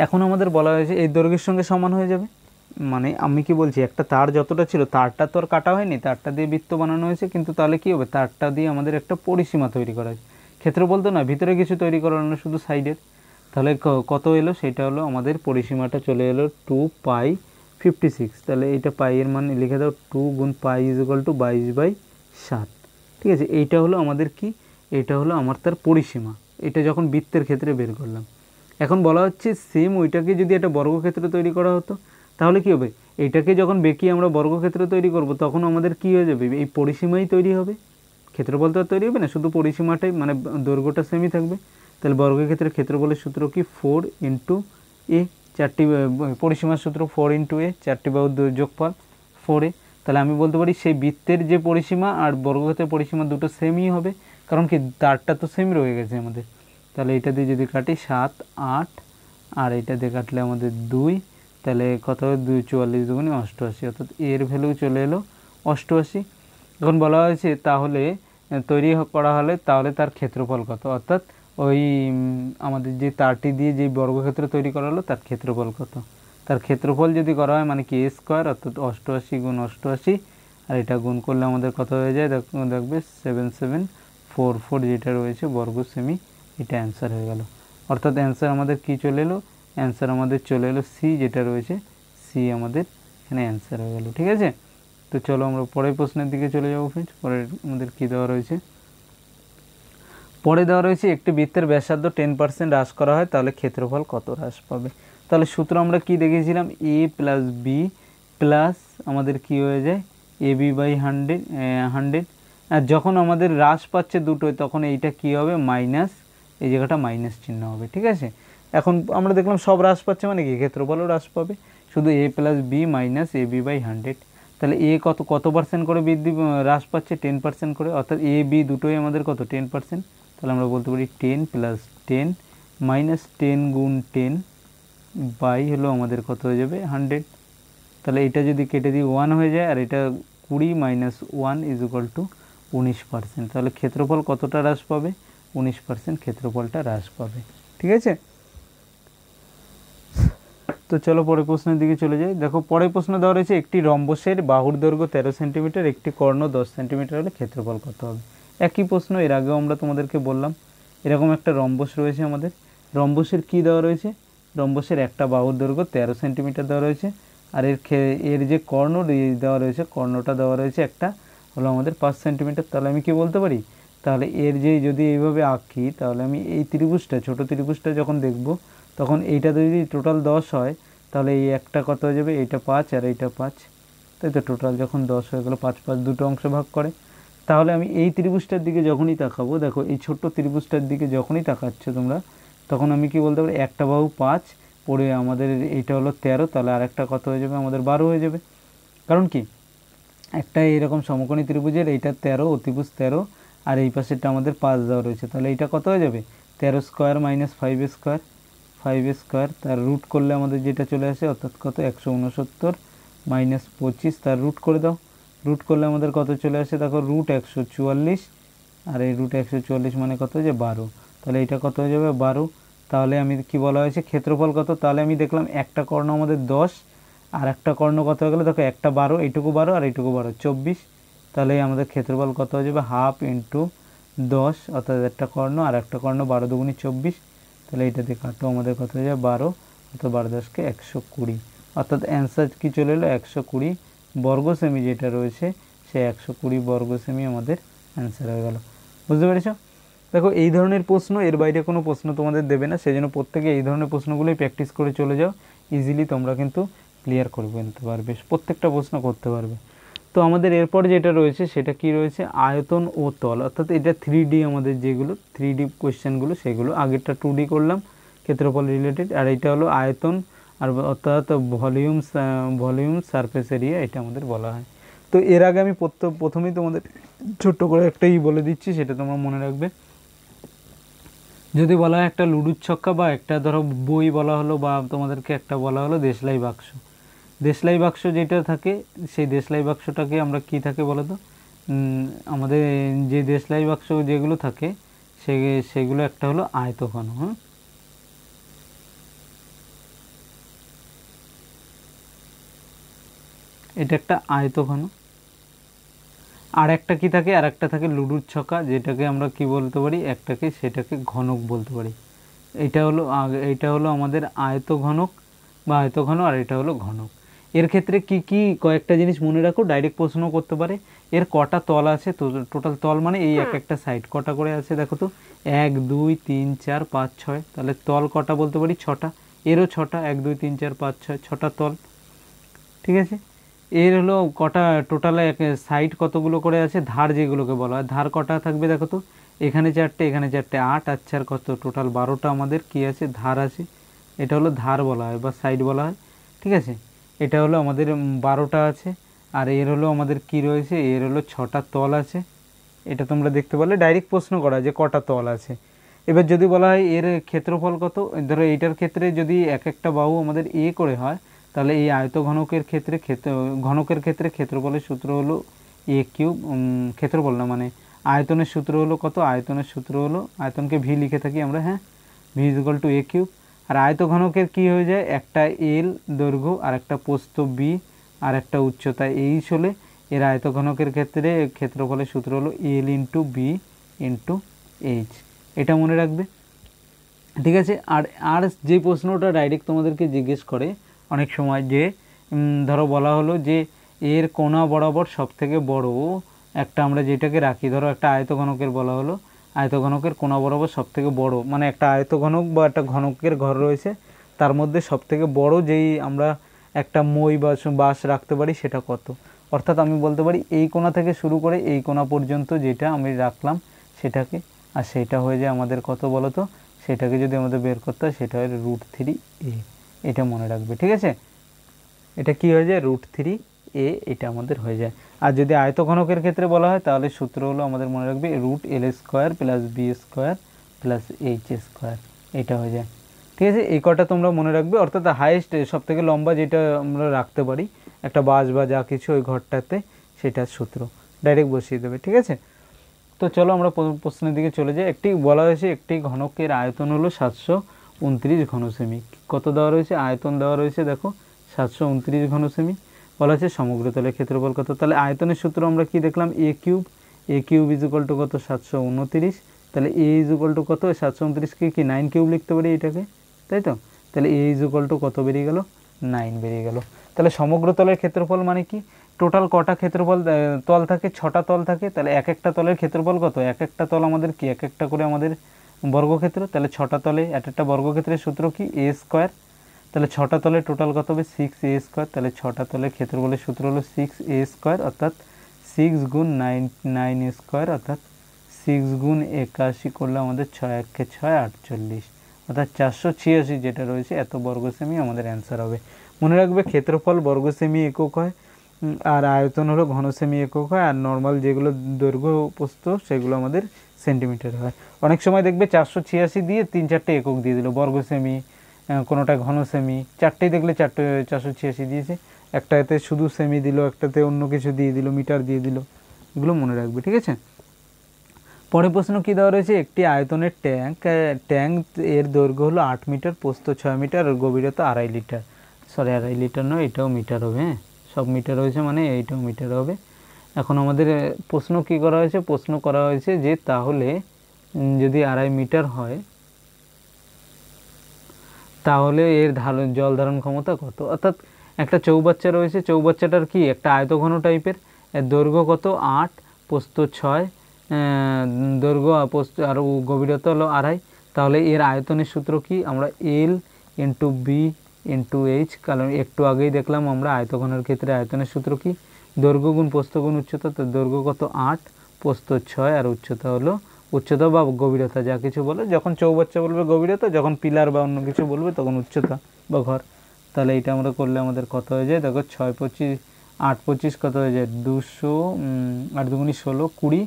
এখন আমাদের বলা হয়েছে এই দৈর্ঘ্যের সঙ্গে সমান হয়ে যাবে, মানে আমি কি বলছি, একটা তার যতটা ছিল তারটা তো আর কাটা হয়নি, তারটা দিয়ে বৃত্ত বানানো হয়েছে, কিন্তু তাহলে কি হবে, তারটা দিয়ে আমাদের একটা পরিসীমা তৈরি করা হয়েছে, ক্ষেত্র বলতে না ভিতরে কিছু তৈরি করানো না, শুধু সাইডের। তাহলে কত এলো, সেটা হলো আমাদের পরিসীমাটা চলে এলো 2π56, তাহলে এইটা পাইয়ের মান লিখে দাও, 2 গুণ পাই ইকুয়াল টু 22/7, ঠিক আছে। এইটা হলো আমাদের কি, এটা হলো আমার তার পরিসীমা, এটা যখন বৃত্তের ক্ষেত্রে বের করলাম। এখন বলা হচ্ছে সেম ওইটাকে যদি একটা বর্গক্ষেত্র তৈরি করা হতো, তাহলে কি হবে, এইটাকে যখন বেঁকিয়ে আমরা বর্গক্ষেত্র তৈরি করব, তখন আমাদের কি হয়ে যাবে, এই পরিসীমাই তৈরি হবে, ক্ষেত্রফল তো আর তৈরি হবে না, শুধু পরিসীমাটাই মানে দৈর্ঘ্যটা সেমই থাকবে। তাহলে বর্গক্ষেত্রের ক্ষেত্রফলের সূত্র কি 4 ইন্টু এ, চারটি পরিসীমার সূত্র 4 ইন্টু এ, চারটি বাহুর যোগফল 4a। তাহলে আমি বলতে পারি সেই বৃত্তের যে পরিসীমা আর বর্গক্ষেত্রের পরিসীমা দুটো সেমই হবে, কারণ কি তারটা তো সেম রয়ে গেছে আমাদের। তাহলে এটা দিয়ে যদি কাটি 7 8, আর এটা দিয়ে কাটলে আমাদের 2, তাহলে কত হবে 2 44 দুগুণে 88, অর্থাৎ এর ভ্যালু চলে এলো 88। এখন বলা হয়েছে তাহলে তৈরি করা হলে তাহলে তার ক্ষেত্রফল কত, অর্থাৎ ওই আমাদের যে তারটি দিয়ে যে বর্গক্ষেত্র তৈরি করা হলো তার ক্ষেত্রফল কত। তার ক্ষেত্রফল যদি করা হয় মানে কি এ স্কোয়ার, অর্থাৎ 88 গুণ 88, আর এটা গুণ করলে আমাদের কত হয়ে যায় দেখবে 7744 যেটা রয়েছে বর্গ সেমি, এটা অ্যান্সার হয়ে গেল। অর্থাৎ অ্যান্সার আমাদের কি চলে এলো, অ্যান্সার আমাদের চলে এলো সি যেটা রয়েছে, সি আমাদের এখানে অ্যান্সার হয়ে গেল। ঠিক আছে, তো চলো আমরা পরের প্রশ্নের দিকে চলে যাবো ফ্রেন্ডস। পরে আমাদের কী দেওয়া রয়েছে, পরে দেওয়া রয়েছে একটি বৃত্তের ব্যাসার্ধ 10% হ্রাস করা হয় তাহলে ক্ষেত্রফল কত হ্রাস পাবে। তাহলে সূত্র আমরা কি দেখেছিলাম, এ প্লাস বি প্লাস আমাদের কি হয়ে যায় এ বি বাই 100। আর যখন আমাদের হ্রাস পাচ্ছে দুটোই তখন এইটা কি হবে মাইনাস, এই জায়গাটা মাইনাস চিহ্ন হবে। ঠিক আছে, এখন আমরা দেখলাম সব হ্রাস পাচ্ছে মানে কি ক্ষেত্রফলও হ্রাস পাবে, শুধু A plus B minus A B by 100। তাহলে এ কত পার্সেন্ট করে হ্রাস পাচ্ছে 10% করে, অর্থাৎ এ বি দুটোই আমাদের কত 10%। তাহলে আমরা বলতে পারি 10 প্লাস 10 মাইনাস 10 গুণ 10 বাই হলো আমাদের কত হয়ে যাবে 100। তাহলে এটা যদি কেটে দিই 1 হয়ে যায়, আর এটা 20 মাইনাস 1 ইজ ইকুয়াল টু 19%। তাহলে ক্ষেত্রফল কতটা হ্রাস পাবে, 19% ক্ষেত্রফলটা হ্রাস পাবে। ঠিক আছে, তো চলো পরের প্রশ্নের দিকে চলে যাই। দেখো পরের প্রশ্ন দেওয়া রয়েছে একটি রম্বসের বাহুর দৈর্ঘ্য 13 সেন্টিমিটার, একটি কর্ণ 10 সেন্টিমিটার হলে ক্ষেত্রফল কত হবে। একই প্রশ্ন, এর আগেও আমরা তোমাদেরকে বললাম। এরকম একটা রম্বস রয়েছে আমাদের, রম্বসের কি দেওয়া রয়েছে, রম্বসের একটা বাহুর দৈর্ঘ্য 13 সেন্টিমিটার দেওয়া রয়েছে, আর এর যে কর্ণ দেওয়া রয়েছে, কর্ণটা দেওয়া রয়েছে একটা হলো আমাদের 5 সেন্টিমিটার। তাহলে আমি কি বলতে পারি, তাহলে এর যে যদি এইভাবে আঁকি তাহলে আমি এই ত্রিভুজটা ছোটো ত্রিভুজটা যখন দেখব তখন এইটা যদি টোটাল 10 হয় তাহলে এই একটা কত হয়ে যাবে, এইটা 5 আর এইটা 5, তাই তো টোটাল যখন 10 হয়ে গেলো 5 5 দুটো অংশ ভাগ করে। তাহলে আমি এই ত্রিভুজটার দিকে যখনই তাকাবো, দেখো এই ছোট্ট ত্রিভুজটার দিকে যখনই তাকাচ্ছ তোমরা, তখন আমি কি বলতে পারি একটা বাহু 5 পড়ে আমাদের এইটা হলো 13, তাহলে আরেকটা কত হয়ে যাবে আমাদের 12 হয়ে যাবে। কারণ কি একটা এইরকম সমকোণী ত্রিভুজের এইটা 13 অতিভুজ 13, আর এই পাশেরটা আমাদের 5 দেওয়া রয়েছে, তাহলে এইটা কত হয়ে যাবে 13 স্কোয়ার মাইনাস 5 স্কোয়ার, 5 স্কোয়ার তার রুট করলে আমাদের যেটা চলে আসে অর্থাৎ কত 169 মাইনাস 25, তার রুট করে দাও, রুট করলে আমাদের কত চলে আসে দেখো রুট 144, আর এই রুট 144 মানে কত যে 12, তাহলে এটা কত হয়ে যাবে 12। তাহলে আমি কি বলা হয়েছে ক্ষেত্রফল কত, তাহলে আমি দেখলাম একটা কর্ণ আমাদের 10 আর একটা কর্ণ কত হয়ে গেলো দেখো একটা 12, এইটুকু 12 আর এইটুকু 12 24, তাহলে আমাদের ক্ষেত্রফল কত হয়ে যাবে হাফ ইন্টু 10, অর্থাৎ একটা কর্ণ আর একটা কর্ণ 12 দুগুণি 24, তাহলে এইটা দিয়ে কাটো আমাদের কত হয়ে যাবে 12, অর্থাৎ 12 10কে 120, অর্থাৎ অ্যান্সার কি চলে এলো 120 বর্গ সেমি যেটা রয়েছে সে 120 বর্গ সেমি আমাদের অ্যান্সার হয়ে গেল। বুঝতে পেরেছ? দেখো এই ধরনের প্রশ্ন, এর বাইরে কোনো প্রশ্ন তোমাদের দেবে না, সেই জন্য প্রত্যেকে এই ধরনের প্রশ্নগুলোই প্র্যাকটিস করে চলে যাও, ইজিলি তোমরা কিন্তু ক্লিয়ার করে নিতে পারবে, প্রত্যেকটা প্রশ্ন করতে পারবে। তো আমাদের এরপর যেটা রয়েছে সেটা কি রয়েছে আয়তন ও তল, অর্থাৎ এটা 3D আমাদের যেগুলো 3D কোয়েশ্চেনগুলো সেগুলো, আগেরটা 2D করলাম ক্ষেত্রফল রিলেটেড, আর এটা হলো আয়তন আর অর্থাৎ ভলিউম সারফেস এরিয়া এটা আমাদের বলা হয়। তো এর আগে আমি প্রথমেই তোমাদের ছোট্ট করে একটাই বলে দিচ্ছি, সেটা তোমরা মনে রাখবে। যদি বলা হয় একটা লুডুর ছক্কা বা একটা ধরো বই বলা হলো, বা তোমাদেরকে একটা বলা হলো দেশলাই বাক্স, দেশলাই বাক্স যেটা থাকে সেই দেশলাই বাক্সটাকে আমরা কি থাকে বলো তো, আমাদের যে দেশলাই বাক্স যেগুলো থাকে সেগুলো একটা হলো আয়তঘন। হ্যাঁ, এটা একটা আয়তঘন, আর একটা কি থাকে, আর একটা থাকে লুডুর ছক্কা, যেটাকে আমরা কি বলতে পারি একটাকে সেটাকে ঘনক বলতে পারি। এইটা হলো আমাদের আয়তঘনক বা আয়তঘন, আর এটা হলো ঘনক। এর ক্ষেত্রে কি কি কয়েকটা জিনিস মনে রাখো, ডাইরেক্ট প্রশ্ন করতে পারে। এর কটা তল আছে, তো টোটাল তল মানে এই এক একটা সাইড কটা করে আছে দেখো তো, 1 2 3 4 5 6, তাহলে তল কটা বলতে পারি 6টা, এরও 6টা 1 2 3 4 5 6 6টা তল। ঠিক আছে, এর হলো কটা টোটালে সাইড কতগুলো করে আছে, ধার যেগুলোকে বলা হয়, ধার কটা থাকবে দেখো তো, এখানে 4টে এখানে 4টে, 8 আচ্ছা আর কত টোটাল 12টা আমাদের কি আছে, ধার আছে। এটা হলো ধার বলা হয় বা সাইড বলা হয়, ঠিক আছে। এটা হলো আমাদের 12টা আছে। আর এর হলো আমাদের কি রয়েছে, এর হলো 6টা তল আছে। এটা তোমরা দেখতে পারলে ডাইরেক্ট প্রশ্ন করা যে কটা তল আছে। এবার যদি বলা হয় এর ক্ষেত্রফল কত, ধরো এইটার ক্ষেত্রে যদি এক একটা বাহু আমাদের এ করে হয়, তাহলে এই আয়তঘনকের ক্ষেত্রে ঘনকের ক্ষেত্রে ক্ষেত্রফলের সূত্র হলো এ কিউব, ক্ষেত্রফল না মানে আয়তনের সূত্র হলো কত, আয়তনের সূত্র হলো, আয়তনকে ভি লিখে থাকি আমরা, হ্যাঁ, V is equal to A cube. আর আয়তঘনকের কি হয়ে যায়, একটা এল দৈর্ঘ্য আর একটা প্রস্থ বি আর একটা উচ্চতা এইচ হলে এর আয়তঘনকের ক্ষেত্রে ক্ষেত্রফলের সূত্র হলো L into B into H. এটা মনে রাখবে, ঠিক আছে। আর আর যে প্রশ্নটা ডাইরেক্ট তোমাদেরকে জিজ্ঞেস করে অনেক সময় যে ধরো বলা হলো যে এর কোণা বরাবর সবথেকে বড় একটা, আমরা যেটাকে রাখি ধরো একটা আয়তঘনকের বলা হলো, আয়তঘনকের কোণা বরাবর সবথেকে বড়, মানে একটা আয়তঘনক বা একটা ঘনকের ঘর রয়েছে, তার মধ্যে সবথেকে বড় যেই আমরা একটা মই বা বাঁশ রাখতে পারি সেটা কত। অর্থাৎ আমি বলতে পারি এই কোণা থেকে শুরু করে এই কোণা পর্যন্ত যেটা আমি রাখলাম সেটাকে, আর সেটা হয়ে যায় আমাদের কত বলো তো, সেটাকে যদি আমাদের বের করতে হয় সেটা হয় √3a। এটা মনে রাখবে, ঠিক আছে। এটা কি হয়ে যায়, √3a, এটা আমাদের হয়ে যায়। আর যদি আয়তঘনকের ক্ষেত্রে বলা হয় তাহলে সূত্র হলো আমাদের মনে রাখবে √l² + b² + h², এটা হয়ে যায়, ঠিক আছে। এই কটা তোমরা মনে রাখবে, অর্থাৎ হাইয়েস্ট সবথেকে লম্বা যেটা আমরা রাখতে পারি একটা বাঁশ বা যা কিছু ওই ঘরটাতে, সেটার সূত্র ডাইরেক্ট বসিয়ে দেবে, ঠিক আছে। তো চলো আমরা প্রশ্নের দিকে চলে যাই। একটি বলা হয়েছে একটি ঘনকের আয়তন হলো 729 ঘনসেমি। কত দেওয়া রয়েছে, আয়তন দেওয়া রয়েছে দেখো 729 ঘনসেমি। বলা হয়েছে সমগ্রতলের ক্ষেত্রফল কত। তাহলে আয়তনের সূত্র আমরা কি দেখলাম, A cube, A cube is equal to কত, 729। তাহলে এ ইজ ইকুয়াল টু কত, 729কে কি 9 কিউব লিখতে পারি এটাকে, তাই তো। তাহলে এ ইজ ইকুয়াল টু কত বেরিয়ে গেল, 9 বেরিয়ে গেল। তাহলে সমগ্রতলের ক্ষেত্রফল মানে কি, টোটাল কটা ক্ষেত্রফল তল থাকে, 6টা তল থাকে। তাহলে এক একটা তলের ক্ষেত্রফল কত, এক একটা তল আমাদের কি এক একটা করে আমাদের বর্গক্ষেত্র। তাহলে 6টা তলে এক একটা বর্গক্ষেত্রের সূত্র কি, a²। তাহলে 6টা তলে টোটাল কত হবে, 6a²। তাহলে 6টা তলের ক্ষেত্রফলের সূত্র হলো 6a², অর্থাৎ 6 গুণ 9 অর্থাৎ 6 গুণ 81 করলে আমাদের 6 1 6 48, অর্থাৎ 486 যেটা রয়েছে এত বর্গ সেমি আমাদের অ্যান্সার হবে। মনে রাখবে ক্ষেত্রফল বর্গ সেমি একক হয়, আর আয়তন হলো ঘন সেমি একক হয়, আর নর্মাল যেগুলো দৈর্ঘ্য প্রস্থ সেগুলো আমাদের সেন্টিমিটার হয়। অনেক সময় দেখবে 486 দিয়ে 3-4টে একক দিয়ে দিল, বর্গ সেমি, কোনোটা ঘন সেমি, চারটেই দেখলে 486 দিয়েছে, একটাতে শুধু সেমি দিল, একটাতে অন্য কিছু দিয়ে দিল, মিটার দিয়ে দিল, এগুলো মনে রাখবে, ঠিক আছে। পরের প্রশ্ন কী দেওয়া রয়েছে, একটি আয়তনের ট্যাঙ্ক এর দৈর্ঘ্য হলো 8 মিটার, প্রস্থ 6 মিটার আর গভীরতা 2.5 লিটার। সরি 2.5 লিটার নয়, এটাও মিটার হবে, হ্যাঁ সব মিটার হয়েছে মানে এইটাও মিটার হবে। এখন আমাদের প্রশ্ন কি করা হয়েছে, প্রশ্ন করা হয়েছে যে তাহলে যদি 2.5 মিটার হয় তাহলে এর জল ধারণ ক্ষমতা কত। অর্থাৎ একটা চৌবাচ্চা রয়েছে, চৌবাচ্চাটার কি একটা আয়তঘন টাইপের, এর দৈর্ঘ্য কত 8, প্রস্থ 6, দৈর্ঘ্য প্রস্থ আর গভীরতা হলো 2.5। তাহলে এর আয়তনের সূত্র কি, আমরা L into B into H, কারণ একটু আগেই দেখলাম আমরা আয়তঘনের ক্ষেত্রে আয়তনের সূত্র কি, দৈর্ঘ্য গুণ প্রস্থ গুণ উচ্চতা। তো দৈর্ঘ্য কত 8, প্রস্থ 6 আর উচ্চতা হলো, উচ্চতা বা গভীরতা যা কিছু বলে, যখন চৌবাচ্চা বলবে গভীরতা, যখন পিলার বা অন্য কিছু বলবে তখন উচ্চতা বা ঘর। তাহলে এইটা আমরা করলে আমাদের কত হয়ে যায় দেখো, 6 25 8 25 কত হয়ে যায় 200, 8 2 16 20,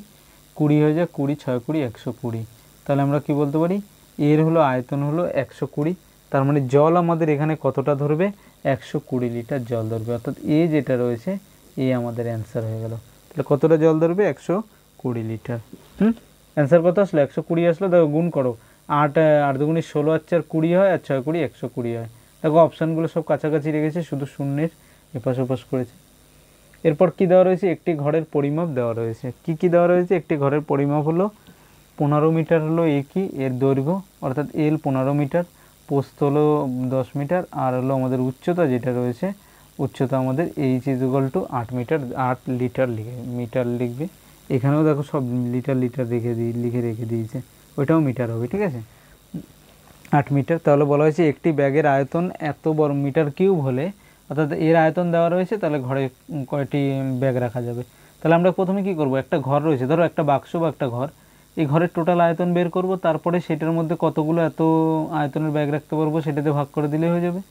20 হয়ে যায় 20 6 20 120। তাহলে আমরা কি বলতে পারি, এর হলো আয়তন হলো 120, তার মানে জল আমাদের এখানে কতটা ধরবে, 120 লিটার জল ধরবে। অর্থাৎ এ যেটা রয়েছে এ আমাদের অ্যান্সার হয়ে গেল। তাহলে কতটা জল ধরবে, 120 লিটার। অ্যান্সার কত আসলো, 120 আসলো। দেখো গুণ করো, 8 8 2 16 আর 4 20 হয়, আর 6 20 120 হয়। দেখো অপশানগুলো সব কাছাকাছি রেখেছে, শুধু শূন্যের এপাশ ওপাশ করেছে। এরপর কি দেওয়া রয়েছে, একটি ঘরের পরিমাপ দেওয়া রয়েছে। কি কি দেওয়া রয়েছে, একটি ঘরের পরিমাপ হলো 15 মিটার হলো এর দৈর্ঘ্য, অর্থাৎ এল 15 মিটার, প্রস্থ হলো 10 মিটার, আর হলো আমাদের উচ্চতা যেটা রয়েছে, উচ্চতা আমাদের H is equal to 8 metre, 8 litre metre লিখবে। এখানেও দেখো সব লিটার লিটার লিখে রেখে দিয়েছে, ওইটাও মিটার হবে, ঠিক আছে 8 মিটার। তাহলে বলা হয়েছে একটি ব্যাগের আয়তন এত বড় মিটার কিউব হলে অর্থাৎ এর আয়তন দেওয়া রয়েছে, তাহলে ঘরে কয়টি ব্যাগ রাখা যাবে। তাহলে আমরা প্রথমে কি করব, একটা ঘর রয়েছে, ধরো একটা বাক্স বা একটা ঘর, এই ঘরের টোটাল আয়তন বের করব, তারপরে সেটার মধ্যে কতগুলো এত আয়তনের ব্যাগ রাখতে পারবো সেটাতে ভাগ করে দিলে হয়ে যাবে।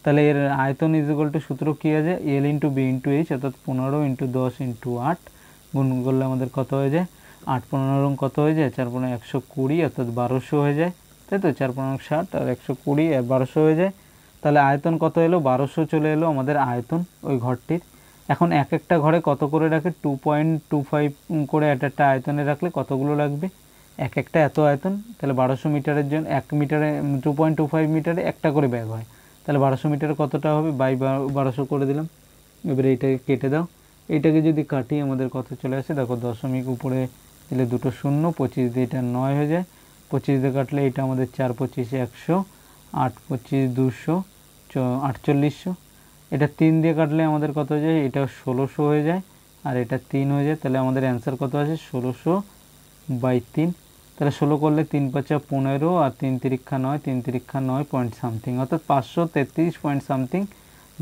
তাহলে এর আয়তন ইজ ইকুয়াল টু সূত্র কী আছে, L into B into H, অর্থাৎ 15 ইন্টু 10 ইন্টু 8 গুণ করলে আমাদের কত হয়ে যায়, 8 15 কত হয়ে যায়, 4 15 120, অর্থাৎ 1200 হয়ে যায়, তাই তো। 4 15 60 আর 120 আর 1200 হয়ে যায়। তাহলে আয়তন কত এলো, 1200 চলে এলো আমাদের আয়তন ওই ঘরটির। এখন এক একটা ঘরে কত করে রাখে, 2.25 করে একটা আয়তনে রাখলে কতগুলো লাগবে, এক একটা এত আয়তন, তাহলে 1200 মিটারের জন্য 1 মিটারে 2.25 মিটারে একটা করে ব্যাগ হয়, তাহলে 1200 মিটারে কতটা হবে, বাই 1200 করে দিলাম। এবারে এইটাকে কেটে দাও, এইটাকে যদি কাটি আমাদের কত চলে আসে দেখো, দশমিক উপরে দিলে দুটো শূন্য, 25 দিয়ে এটা 9 হয়ে যায়, 25 দিয়ে কাটলে এটা আমাদের 4 25 100, 8 25 200, 4800, এটা 3 দিয়ে কাটলে আমাদের কত হয়ে যায়, এটা 1600 হয়ে যায়, আর এটা 3 হয়ে যায়, তাহলে আমাদের অ্যান্সার কত আছে 1600 বাই 3। তাহলে 16 করলে 3 5 15 আর 3 তিরিক্ষা 9, 3 তিরিক্ষা 9 পয়েন্ট সামথিং, অর্থাৎ 533 পয়েন্ট সামথিং,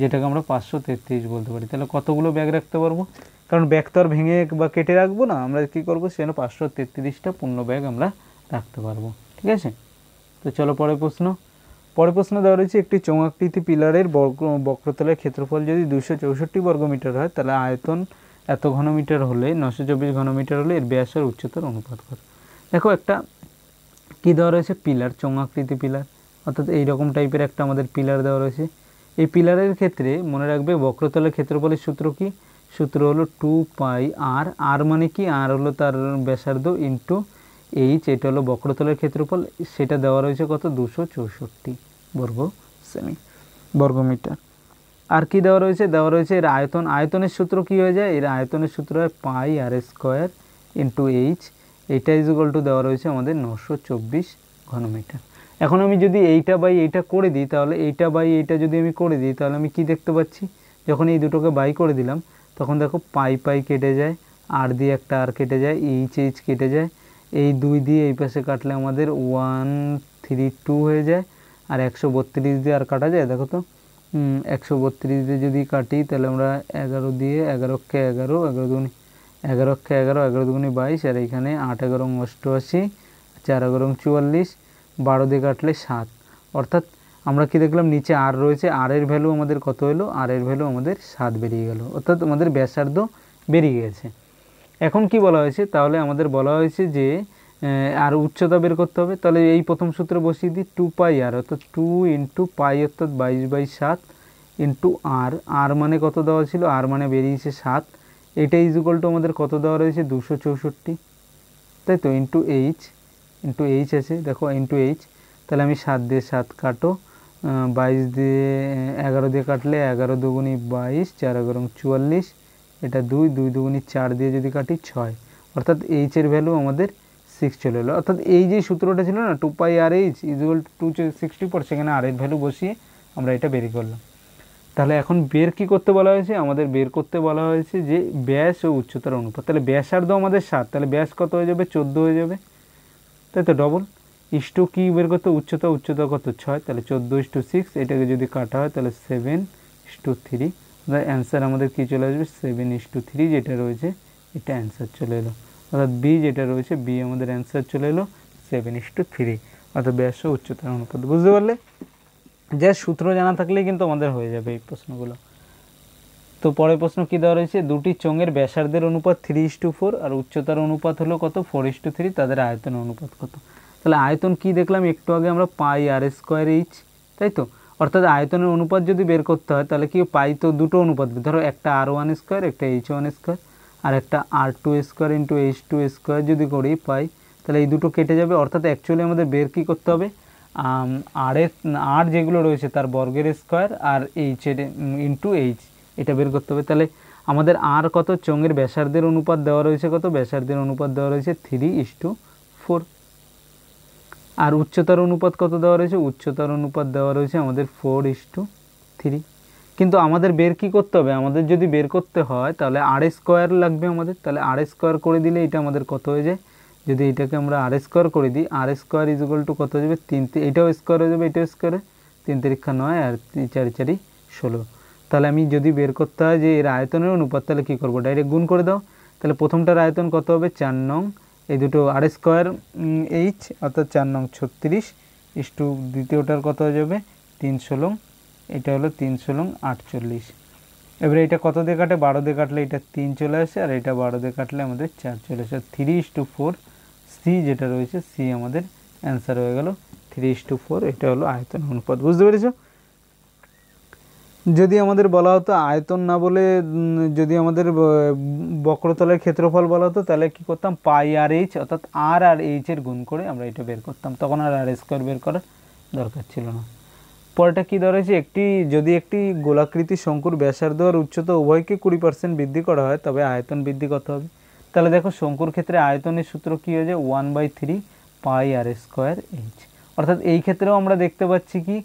যেটাকে আমরা 533 বলতে পারি। তাহলে কতগুলো ব্যাগ রাখতে পারবো, কারণ ব্যাগ তো আর ভেঙে বা কেটে রাখবো না, আমরা কী করবো, সেখানে 533টা পূর্ণ ব্যাগ আমরা রাখতে পারবো। ঠিক আছে, তো চলো পরের প্রশ্ন। পরের প্রশ্ন দেওয়া রয়েছে, একটি চৌঙ্গাকৃতি পিলারের বক্রতলের ক্ষেত্রফল যদি 264 বর্গমিটার হয়, তাহলে আয়তন এত ঘনমিটার হলে 924 ঘনমিটার হলে এর ব্যাস আর উচ্চতার অনুপাত কত। দেখো একটা কী দেওয়া রয়েছে, পিলার, চৌঙ্গাকৃতি পিলার, অর্থাৎ এইরকম টাইপের একটা আমাদের পিলার দেওয়া রয়েছে। এই পিলারের ক্ষেত্রে মনে রাখবে বক্রতলের ক্ষেত্রফলের সূত্র কি, সূত্র হলো 2 পাই আর, আর মানে কি, আর হলো তার ব্যাসার্ধ ইন্টু এইচ, এটা হলো বক্রতলের ক্ষেত্রফল, সেটা দেওয়া রয়েছে কত, 264 বর্গমিটার। আর কি দেওয়া রয়েছে, দেওয়া রয়েছে এর আয়তন, আয়তনের সূত্র কি হয়ে যায়, এর আয়তনের সূত্র হয় পাই আর স্কোয়ার ইন্টু এইচ, এইটা ইজ ইকুয়াল টু দেওয়া রয়েছে আমাদের 924 ঘনমিটার। এখন আমি যদি এইটা বাই এইটা করে দিই, তাহলে এইটা বাই এইটা যদি আমি করে দিই, তাহলে আমি কি দেখতে পাচ্ছি, যখন এই দুটোকে বাই করে দিলাম তখন দেখো পাই পাই কেটে যায়, আর দিয়ে একটা আর কেটে যায়, এইচ এইচ কেটে যায়, এই 2 দিয়ে এই পাশে কাটলে আমাদের 132 হয়ে যায়, আর 132 দিয়ে আর কাটা যায়, দেখো তো 132 দিয়ে যদি কাটি তাহলে আমরা 11 দিয়ে 11কে 11, 11 দুগুনি 11কে 11, 11 দুগুনি 22, আর এইখানে 8 11 88, 4 11 44, 12 দিয়ে কাটলে 7, অর্থাৎ আমরা কি দেখলাম, নিচে আর রয়েছে, আর এর ভ্যালু আমাদের কত হলো, আর এর ভ্যালু আমাদের 7 বেরিয়ে গেল, অর্থাৎ আমাদের ব্যাসার্ধ বেরিয়ে গেছে। এখন কি বলা হয়েছে, তাহলে আমাদের বলা হয়েছে যে আর উচ্চতা বের করতে হবে, তাহলে এই প্রথম সূত্রে বসিয়ে দিই, 2 পাই আর, অর্থাৎ 2 ইন্টু পাই অর্থাৎ 22/7 ইন্টু আর, আর মানে কত দেওয়া ছিল, আর মানে বেরিয়েছে 7, এটা ইজ ইকুয়াল টু আমাদের কত দেওয়া রয়েছে 264, তাই তো, ইন্টু এইচ আছে, দেখো ইন্টু এইচ, তাহলে আমি 7 দিয়ে 7 কাটো, 22 দিয়ে 11 দিয়ে কাটলে 11 দুগুনি 22, 4 11 44, এটা 2 2 দুগুনি 4 দিয়ে যদি কাটি 6, অর্থাৎ এইচের ভ্যালু আমাদের 6 চলে এলো। অর্থাৎ এই যে সূত্রটা ছিল না, 2 পাই আর এইচ ইজ ইকুয়াল টু 264, সেখানে আর এর ভ্যালু বসিয়ে আমরা এটা বের করলাম। তাহলে এখন বের কি করতে বলা হয়েছে, আমাদের বের করতে বলা হয়েছে যে ব্যাস ও উচ্চতার অনুপাত। তাহলে ব্যাসার্ধ আমাদের 7, তাহলে ব্যাস কত হয়ে যাবে, 14 হয়ে যাবে, তাই তো, ডবল ইস্টু কি বের করতে, উচ্চতা কত 6, তাহলে 14:6, এটাকে যদি কাটা হয় তাহলে 7:3, অ্যান্সার আমাদের কি চলে আসবে 7:3, যেটা রয়েছে এটা অ্যান্সার চলে এলো, অর্থাৎ বি যেটা রয়েছে, বি আমাদের অ্যান্সার চলে এলো 7:3, অর্থাৎ ব্যাস ও উচ্চতার অনুপাত। বুঝতে পারলে, যে সূত্র জানা থাকলেই কিন্তু আমাদের হয়ে যাবে এই প্রশ্নগুলো। তো পরের প্রশ্ন কি দেওয়া রয়েছে, দুটি চোঙের ব্যাসার্ধের অনুপাত 3:4 আর উচ্চতার অনুপাত হলো কত 4:3, তাদের আয়তন অনুপাত কত। তাহলে আয়তন কি দেখলাম একটু আগে আমরা, পাই আর স্কোয়ার এইচ, তাই তো, অর্থাৎ আয়তনের অনুপাত যদি বের করতে হয় তাহলে কি, পাই তো দুটো অনুপাত, ধরো একটা R1 স্কোয়ার, একটা H1 স্কোয়ার, আর একটা R2 square into H2 square যদি করি পাই, তাহলে এই দুটো কেটে যাবে, অর্থাৎ অ্যাকচুয়ালি আমাদের বের কী করতে হবে, আর যেগুলো রয়েছে তার বর্গের স্কোয়ার আর এইচের ইন্টু এইচ, এটা বের করতে হবে। তাহলে আমাদের আর কত, চোঙের ব্যাসার্ধের অনুপাত দেওয়া রয়েছে কত, ব্যাসার্ধের অনুপাত দেওয়া রয়েছে 3:4, আর উচ্চতার অনুপাত কত দেওয়া রয়েছে, উচ্চতার অনুপাত দেওয়া রয়েছে আমাদের 4:3। কিন্তু আমাদের বের কি করতে হবে, আমাদের যদি বের করতে হয় তাহলে আর স্কোয়ার লাগবে আমাদের, তাহলে আর স্কোয়ার করে দিলে এটা আমাদের কত হয়ে যায়, যদি এটাকে আমরা আর স্কোয়ার করে দিই, আর স্কোয়ার ইজ ইকুয়াল টু কত হয়ে যাবে, 3, এটাও স্কোয়ার হয়ে যাবে, এটাও স্কোয়ারে 3 3 9 আর 4 4 16, তাহলে আমি যদি বের করতে হয় যে এর আয়তনের অনুপাত, তাহলে কী করবো, ডাইরেক্ট গুণ করে দাও। তাহলে প্রথমটার আয়তন কত হবে, 4 নং এই দুটো আর স্কোয়ার এইচ অর্থাৎ 4 নং 36 ইস্টু দ্বিতীয়টার কত হয়ে যাবে 3 ষোলং, এটা হলো 3 ষোলং 48। এবারে এটা কত দিয়ে কাটে, 12 দিয়ে কাটলে এটা 3 চলে আসে, আর এটা 12 দিয়ে কাটলে আমাদের 4 চলে আসে। 3:4 সি যেটা রয়েছে, সি আমাদের অ্যান্সার হয়ে গেল 3:4। এটা হলো আয়তন অনুপাত। বুঝতে পেরেছ? যদি আমাদের বলা হতো আয়তন না বলে যদি আমাদের বক্রতলের ক্ষেত্রফল বলা হতো, তাহলে কি করতাম, পাই আর এইচ অর্থাৎ আর এইচের গুণ করে আমরা এটা বের করতাম, তখন আর স্কোয়ার বের করার দরকার ছিল না। পরেরটা কী দেওয়া রয়েছে, যদি একটি গোলাকৃতি শঙ্কুর ব্যাসার্ধ আর উচ্চতা উভয়কে 20% বৃদ্ধি করা হয়, তবে আয়তন বৃদ্ধি কত হবে। তাহলে দেখো শঙ্কুর ক্ষেত্রে আয়তনের সূত্র কী হয়ে যায়, 1/3 পাই আর স্কোয়ার এইচ। অর্থাৎ এই ক্ষেত্রেও আমরা দেখতে পাচ্ছি কি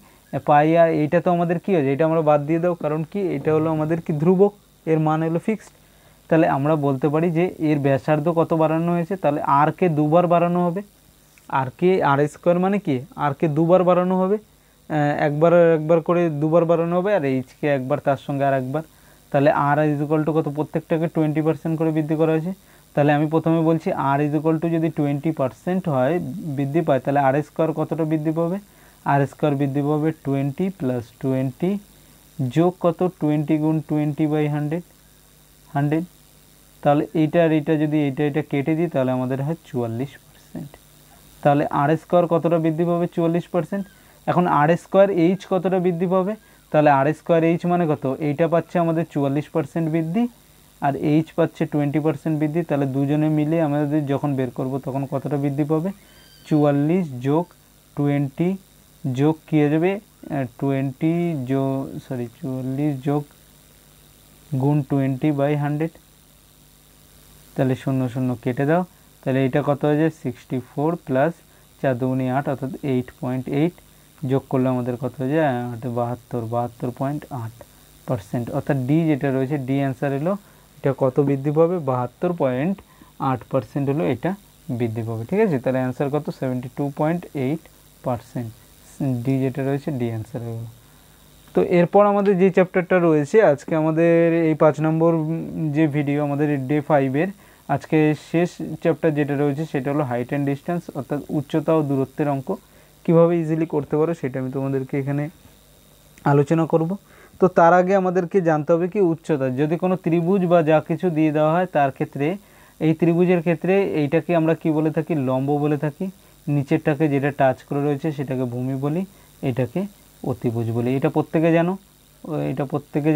পাই আর এইটা তো আমাদের কী হয়েছে, এটা আমরা বাদ দিয়ে দাও, কারণ কি এটা হলো আমাদের কি ধ্রুবক, এর মান হলো ফিক্সড। তাহলে আমরা বলতে পারি যে এর ব্যাসার্ধ কত বাড়ানো হয়েছে, তাহলে আরকে দুবার বাড়ানো হবে। আর স্কোয়ার মানে কি, আরকে দুবার বাড়ানো হবে, একবার করে দুবার বাড়ানো হবে, আর এইচকে একবার তার সঙ্গে আর একবার। তাহলে আর ইজুকাল টু কত, প্রত্যেকটাকে 20% করে বৃদ্ধি করা হয়েছে। তাহলে আমি প্রথমে বলছি আর ইজুকাল টু যদি 20% হয় বৃদ্ধি পায়, তাহলে আর স্কোয়ার কতটা বৃদ্ধি পাবে, আর স্কোয়ার বৃদ্ধি পাবে 20 + 20 যোগ কত, 20 গুণ 20/100। তাহলে এইটা আর এইটা যদি এটা কেটে দিই, তাহলে আমাদের হয় 44%। তাহলে আর স্কোয়ার কতটা বৃদ্ধি পাবে, 44%। এখন আর স্কোয়ার এইচ কতটা বৃদ্ধি পাবে, তাহলে আর স্কোয়ার এইচ মানে কত, এইটা পাচ্ছে আমাদের 44% বৃদ্ধি, আর এইচ পাচ্ছে 20% বৃদ্ধি। তাহলে দুজনে মিলে আমাদের যখন বের করব তখন কতটা বৃদ্ধি পাবে, 44 যোগ 20 যোগ কী হয়ে যাবে 44 যোগ গুণ 20/100। তাহলে 0 0 কেটে দাও, তাহলে এইটা কত হয়ে যায় 64 প্লাস 4 2 8 অর্থাৎ 8.8 যোগ করলে আমাদের কত হয়ে যায় 72.8%। অর্থাৎ ডি যেটা রয়েছে, ডি অ্যান্সার এলো এটা কত বৃদ্ধি পাবে, 72.8% হলো এটা বৃদ্ধি পাবে। ঠিক আছে, তাহলে অ্যান্সার কত 72.8%, ডি যেটা রয়েছে ডি অ্যান্সার হলো। তো এরপর আমাদের যে চ্যাপ্টারটা রয়েছে আজকে আমাদের এই 5 নম্বর যে ভিডিও আমাদের ডে 5-এর আজকে শেষ চ্যাপ্টার যেটা রয়েছে সেটা হলো হাইট অ্যান্ড ডিস্টেন্স, অর্থাৎ উচ্চতা ও দূরত্বের অঙ্ক কীভাবে ইজিলি করতে পারো সেটা আমি তোমাদেরকে এখানে আলোচনা করব। তো তার আগে আমাদেরকে জানতে হবে কি উচ্চতা, যদি কোনো ত্রিভুজ বা যা কিছু দিয়ে দেওয়া হয় তার ক্ষেত্রে, এই ত্রিভুজের ক্ষেত্রে এইটাকে আমরা কি বলে থাকি, লম্ব বলে থাকি। নিচেরটাকে যেটা টাচ করে রয়েছে সেটাকে ভূমি বলি, এটাকে অতিভুজ বলি। এটা প্রত্যেকে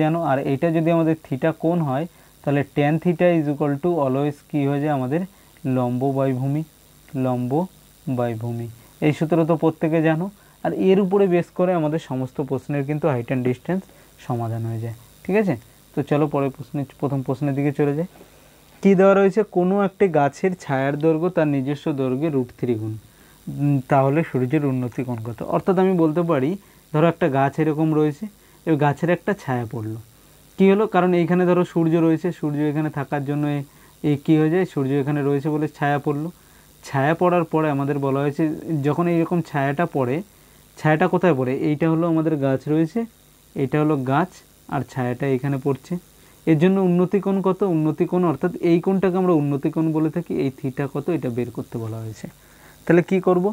জানো। আর এইটা যদি আমাদের থিটা কোণ হয়, তাহলে tan theta equal to always কী হয়ে যায় আমাদের লম্ব বাই ভূমি। এই সূত্র তো প্রত্যেকে জানো। আর এর উপরে বেস করে আমাদের সমস্ত প্রশ্নের কিন্তু হাইট অ্যান্ড ডিস্টেন্স সমাধান হয়ে যায়। ঠিক আছে, তো চলো প্রথম প্রশ্নের দিকে চলে যাই। কী দেওয়া রয়েছে, কোনো একটি গাছের ছায়ার দৈর্ঘ্য তার নিজস্ব দৈর্ঘ্যের √3 গুণ, তাহলে সূর্যের উন্নতি কোণ কত। অর্থাৎ আমি বলতে পারি ধরো একটা গাছ এরকম রয়েছে, এই গাছের একটা ছায়া পড়লো, কী হলো, কারণ এইখানে ধরো সূর্য রয়েছে, সূর্য এখানে থাকার জন্য এই কী হয়ে যায়, সূর্য এখানে রয়েছে বলে ছায়া পড়লো। ছায়া পড়ার পরে আমাদের বলা হয়েছে যখন এইরকম ছায়াটা পড়ে, ছায়াটা কোথায় পড়ে, এইটা হলো আমাদের গাছ রয়েছে, এইটা হলো গাছ, আর ছায়াটা এখানে পড়ছে। এর জন্য উন্নতি কোণ কত, উন্নতি কোণ অর্থাৎ এই কোণটাকে আমরা উন্নতি কোণ বলে থাকি, এই থিটা কত এটা বের করতে বলা হয়েছে। তাহলে কি করব,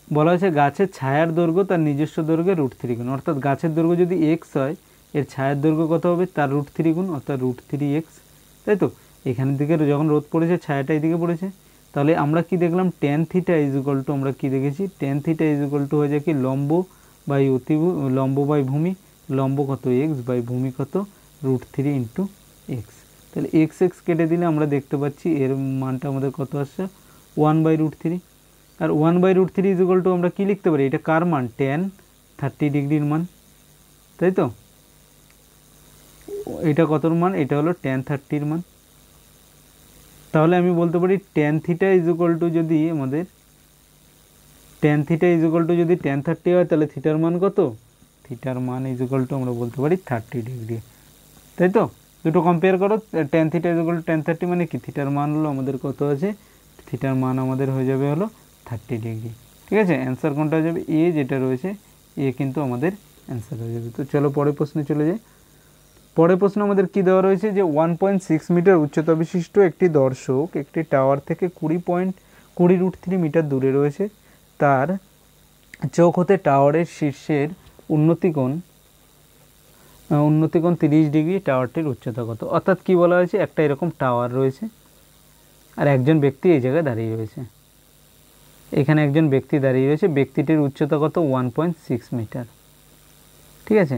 বলা হয়েছে গাছের ছায়ার দৈর্ঘ্য তার নিজস্ব দৈর্ঘ্যের √3 গুণ, অর্থাৎ গাছের দৈর্ঘ্য যদি এক্স হয় এর ছায়ার দৈর্ঘ্য কত হবে তার √3 গুণ, অর্থাৎ √3x। তাই তো, এখানের দিকে যখন রোদ পড়েছে ছায়াটা এইদিকে পড়েছে, তাহলে আমরা কি দেখলাম tan থিটা ইজুকাল টু, আমরা কি দেখেছি tan থিটা ইজুকাল টু হয়ে যায় কি লম্ব বাই ভূমি, লম্ব কত x বাই ভূমি কত √3 × x। তাহলে x কেটে দিলে আমরা দেখতে পাচ্ছি এর মানটা আমাদের কত আসছে 1/√3। আর 1/√3 ইজুকাল টু আমরা কি লিখতে পারি, এটা কার মান, tan 30 ডিগ্রির মান। তাই তো, এটা কতর মান, এটা হলো tan 30-র মান। তাহলে আমি বলতে পারি tan থিটা ইজুকাল টু যদি আমাদের tan 30 হয়, তাহলে থিটার মান কত, থিটার মান ইজুকাল টু আমরা বলতে পারি 30 ডিগ্রি। তাই তো, দুটো কম্পেয়ার করো, tan theta equal to tan 30 মানে কি, থিটার মান হলো আমাদের কত আছে, থিটার মান আমাদের হয়ে যাবে হলো 30 ডিগ্রি। ঠিক আছে, অ্যান্সার কোনটা হয়ে যাবে, এ যেটা রয়েছে এ কিন্তু আমাদের অ্যান্সার হয়ে যাবে। তো চলো পরের প্রশ্নে চলে যাই। পরের প্রশ্ন আমাদের কি দেওয়া রয়েছে যে 1.6 মিটার উচ্চতা বিশিষ্ট একটি দর্শক একটি টাওয়ার থেকে 20.20√3 মিটার দূরে রয়েছে। তার চোখ হতে টাওয়ারের শীর্ষের উন্নতিকোণ 30 ডিগ্রি, টাওয়ারটির উচ্চতা কত? অর্থাৎ কি বলা হয়েছে, একটা এরকম টাওয়ার রয়েছে আর একজন ব্যক্তি এই জায়গায় দাঁড়িয়ে রয়েছে, এখানে একজন ব্যক্তি দাঁড়িয়ে রয়েছে, ব্যক্তিটির উচ্চতা কত? 1.6 মিটার। ঠিক আছে,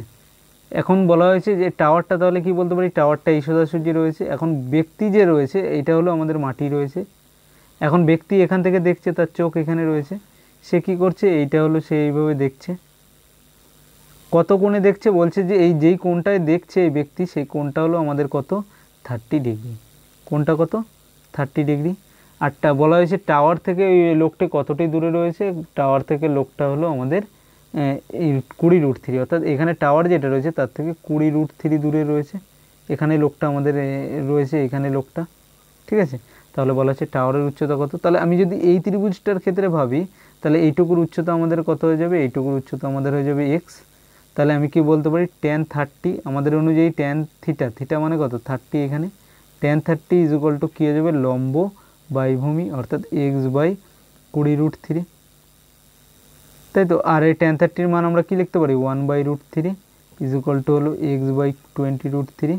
এখন বলা হয়েছে যে টাওয়ারটা, তাহলে কি বলতে পারি, টাওয়ারটা এই সোজাসুজি রয়েছে। এখন ব্যক্তি যে রয়েছে এইটা হলো আমাদের মাটি রয়েছে। এখন ব্যক্তি এখান থেকে দেখছে, তার চোখ এখানে রয়েছে, সে কি করছে, এইটা হলো সে এইভাবে দেখছে। কত কোণে দেখছে বলছে যে এই যেই কোণটায় দেখছে এই ব্যক্তি, সেই কোণটা হলো আমাদের কত? 30 ডিগ্রি। কোণটা কত? 30 ডিগ্রি। আরটা বলা হয়েছে টাওয়ার থেকে ওই লোকটি কতটি দূরে রয়েছে, টাওয়ার থেকে লোকটা হলো আমাদের 20√3, অর্থাৎ এখানে টাওয়ার যেটা রয়েছে তার থেকে 20√3 দূরে রয়েছে। এখানে লোকটা আমাদের রয়েছে, এখানে লোকটা। ঠিক আছে, তাহলে বলা হচ্ছে টাওয়ারের উচ্চতা কত। তাহলে আমি যদি এই ত্রিভুজটার ক্ষেত্রে ভাবি, তাহলে এইটুকুর উচ্চতা আমাদের কত হয়ে যাবে? এইটুকুর উচ্চতা আমাদের হয়ে যাবে এক্স। তাহলে আমি কি বলতে পারি, tan 30 আমাদের অনুযায়ী tan থিটা, থিটা মানে কত? 30। এখানে tan 30 = কী হয়ে যাবে? লম্ব বাই ভূমি, অর্থাৎ x/20√3, তাই তো। আর এই tan 30 মান আমরা কি লিখতে পারি? 1/√3 হলো x/20√3।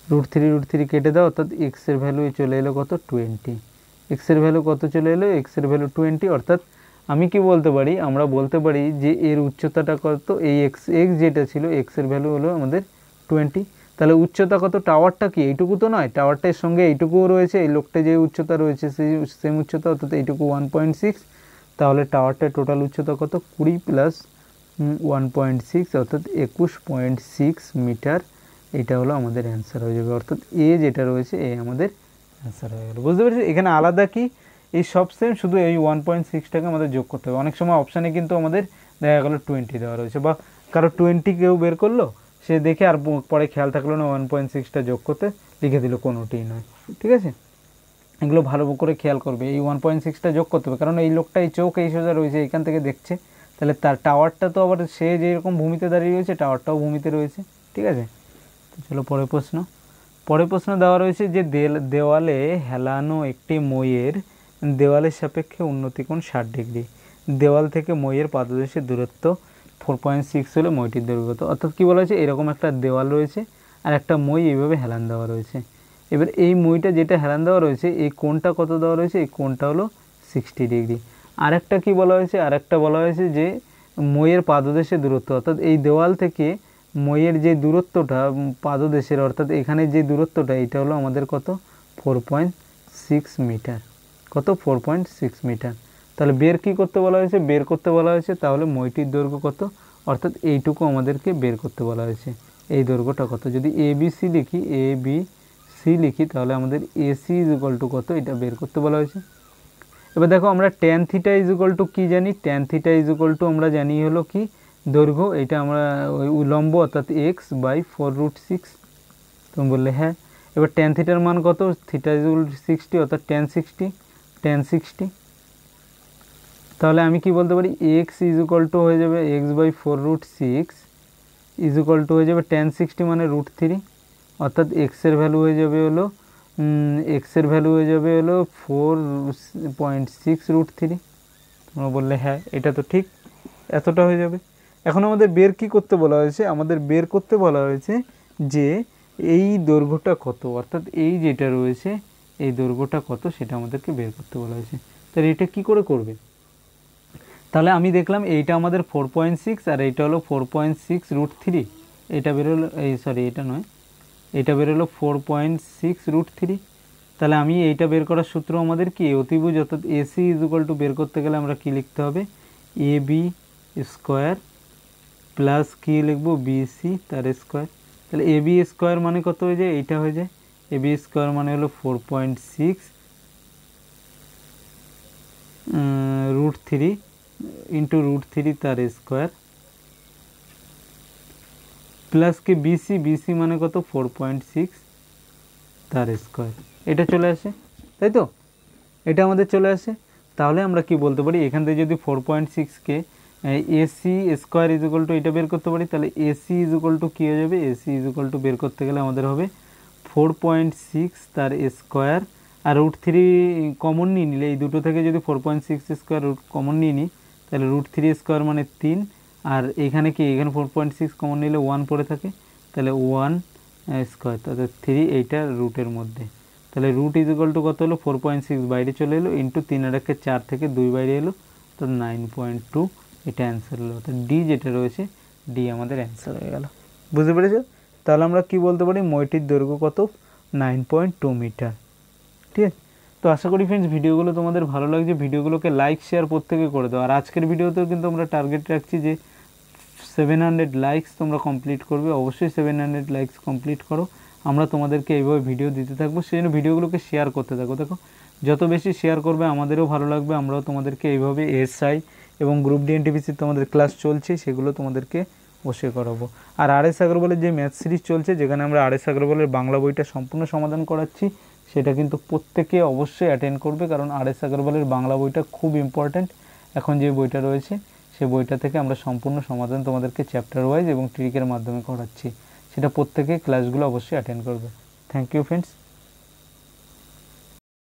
√3 কেটে দাও, অর্থাৎ x এর ভ্যালু চলে এলো কত? 20। x এর ভ্যালু কত চলে এলো? x এর ভ্যালু 20। অর্থাৎ আমি কি বলতে পারি, আমরা বলতে পারি যে এর উচ্চতাটা কত? এই x যেটা ছিল, x এর ভ্যালু হলো আমাদের 20। তাহলে উচ্চতা কত? টাওয়ারটা কি এইটুকু তো নয়, টাওয়ারটার সঙ্গে এইটুকুও রয়েছে, এই লোকটা যে উচ্চতা রয়েছে সেই সেম উচ্চতা, অর্থাৎ এইটুকু 1.6। তাহলে টাওয়ারটার টোটাল উচ্চতা কত? 20 + 1.6, অর্থাৎ 21.6 মিটার। এটা হলো আমাদের অ্যান্সার হয়ে যাবে, অর্থাৎ এ যেটা রয়েছে এ আমাদের অ্যান্সার হয়ে গেল। বুঝতে পেরেছি? এখানে আলাদা কি, এই সব সেম, শুধু এই 1.6টাকে আমাদের যোগ করতে হবে। অনেক সময় অপশানে কিন্তু আমাদের দেখা গেলো 20 দেওয়া রয়েছে, বা কারো 20 কেউ বের করলো, সে দেখে আর পরে খেয়াল থাকলো না 1.6টা যোগ করতে, লিখে দিল কোনোটিই নয়। ঠিক আছে, এগুলো ভালো করে খেয়াল করবে, এই 1.6টা যোগ করতে হবে, কারণ এই লোকটা এই চোখ এই সোজা রয়েছে, এখান থেকে দেখছে, তাহলে তার টাওয়ারটা তো আবার সে যেরকম ভূমিতে দাঁড়িয়ে রয়েছে, টাওয়ারটাও ভূমিতে রয়েছে। ঠিক আছে, তো চলো পরের প্রশ্ন। পরের প্রশ্ন দেওয়া রয়েছে যে দেওয়ালে হেলানো একটি মইয়ের দেওয়ালের সাপেক্ষে উন্নতিকোণ 60 ডিগ্রি। দেওয়াল থেকে মইয়ের পাদদেশের দূরত্ব 4.6 হলে মইটির দৈর্ঘ্য কত? অর্থাৎ কী বলা হয়েছে, এরকম একটা দেওয়াল রয়েছে আর একটা মই এইভাবে হেলান দেওয়া রয়েছে। এবার এই মইটা যেটা হেলান দেওয়া রয়েছে, এই কোণটা কত দেওয়া রয়েছে? এই কোণটা হলো 60 ডিগ্রি। আরেকটা কি বলা হয়েছে, আরেকটা বলা হয়েছে যে মইয়ের পাদদেশের দূরত্ব, অর্থাৎ এই দেওয়াল থেকে মইয়ের যে দূরত্বটা পাদদেশের, অর্থাৎ এখানে যে দূরত্বটা, এটা হলো আমাদের কত? 4.6 মিটার। কত? 4.6 মিটার। তাহলে বের কি করতে বলা হয়েছে? বের করতে বলা হয়েছে তাহলে মইটির দৈর্ঘ্য কত, অর্থাৎ এইটুকু আমাদেরকে বের করতে বলা হয়েছে, এই দৈর্ঘ্যটা কত। যদি ABC লিখি তাহলে আমাদের AC = কত, এটা বের করতে বলা হয়েছে। এবার দেখো, আমরা tan থিটা = কি জানি? tan থিটা = আমরা জানি হলো কি, দৈর্ঘ্য, এটা আমরা ওই উলম্ব, অর্থাৎ x/4√6। তুমি বললে হ্যাঁ। এবার tan থিটার মান কত? থিটা = 60, অর্থাৎ tan 60। তাহলে আমি কি বলতে পারি, x = হয়ে যাবে x/4√6 হয়ে যাবে tan 60 মানে √3, অর্থাৎ x এর ভ্যালু হয়ে যাবে হলো 4.6√3। তোমরা বললে হ্যাঁ, এটা তো ঠিক, এতটা হয়ে যাবে। এখন আমাদের বের কি করতে বলা হয়েছে? আমাদের বের করতে বলা হয়েছে যে এই দৈর্ঘ্যটা কত, অর্থাৎ এই যেটা রয়েছে এই দৈর্ঘ্যটা কত, সেটা আমাদেরকে বের করতে বলা হয়েছে। তাহলে এটা কি করে করবে? তাহলে আমি দেখলাম এইটা আমাদের 4.6 আর এইটা হলো 4.6√3, এটা বেরোলো, এটা নয়, এটা বেরোলো 4.6√3। তাহলে আমি এইটা বের করার সূত্র আমাদের কি, অতিভুজ, অর্থাৎ AC = বের করতে গেলে আমরা কি লিখতে হবে? AB² প্লাস কি লিখবো? BC তার স্কোয়ার। তাহলে AB² মানে কত হয়ে যায়? এইটা হয়ে যায়, AB² মানে হলো 4.6√3 ইন্টু √3 তার স্কোয়ার, প্লাস কি BC মানে কত? 4.6 তার স্কোয়ার। এটা চলে আসে, তাই তো, এটা আমাদের চলে আসে। তাহলে আমরা কি বলতে পারি, এখান থেকে যদি 4.6কে AC square is equal to এটা বের করতে পারি, তাহলে এসি ইজ ইকুয়াল টু কী হয়ে যাবে, এসি ইজ ইকুয়াল টু বের করতে গেলে আমাদের হবে 4.6 তার স্কোয়ার, আর √3 কমন নিয়ে নিলে এই দুটো থেকে যদি 4.6 স্কোয়ার রুট কমন নিয়ে নিই তাহলে √3 স্কোয়ার মানে 3, আর এখানে কি এখানে 4.6 কমন নিলে 1 পড়ে থাকে, তাহলে 1 স্কোয়ার তাহলে 3 এইটা রুটের মধ্যে, তাহলে রুট ইজ ইকুয়াল টু কত হলো 4.6 বাইরে চলে এলো ইন্টু 3 আর 4 থেকে 2 বাইরে এলো, তো 9.2 এটা অ্যান্সার হলো, তো ডি যেটা রয়েছে ডি আমাদের অ্যান্সার হয়ে গেল। বুঝতে পেরেছো? তাহলে আমরা কি বলতে পারি, মইটির দৈর্ঘ্য কত, 9.2 মিটার। ঠিক আছে, তো আশা করি ফ্রেন্ডস ভিডিওগুলো তোমাদের ভালো লাগছে, ভিডিওগুলোকে লাইক শেয়ার প্রত্যেকে করে দাও। আর আজকের ভিডিওতেও কিন্তু আমরা টার্গেট রাখছি যে 700 লাইকস তোমরা কমপ্লিট করবে, অবশ্যই 700 লাইকস কমপ্লিট করো, আমরা তোমাদেরকে এইভাবে ভিডিও দিতে থাকবো, সেই জন্য ভিডিওগুলোকে শেয়ার করতে থাকো। দেখো যত বেশি শেয়ার করবে আমাদেরও ভালো লাগবে, আমরাও তোমাদেরকে এইভাবে এসআই এবং গ্রুপ ডি এনটিপিসির তোমাদের ক্লাস চলছে সেগুলো তোমাদেরকে অবশ্যই করাবো। আর আর.এস. আগরওয়ালের যে ম্যাথ সিরিজ চলছে যেখানে আমরা আর.এস. আগরওয়ালের বাংলা বইটা সম্পূর্ণ সমাধান করাচ্ছি, সেটা কিন্তু প্রত্যেকে অবশ্যই অ্যাটেন্ড করবে, কারণ আর.এস. আগরওয়ালের বাংলা বইটা খুব ইম্পর্ট্যান্ট। এখন যে বইটা রয়েছে সেই বইটা থেকে আমরা সম্পূর্ণ সমাধান তোমাদেরকে চ্যাপ্টার ওয়াইজ এবং ট্রিকের মাধ্যমে করাচ্ছি, সেটা প্রত্যেকে ক্লাসগুলো অবশ্যই অ্যাটেন্ড করবে। Thank you friends.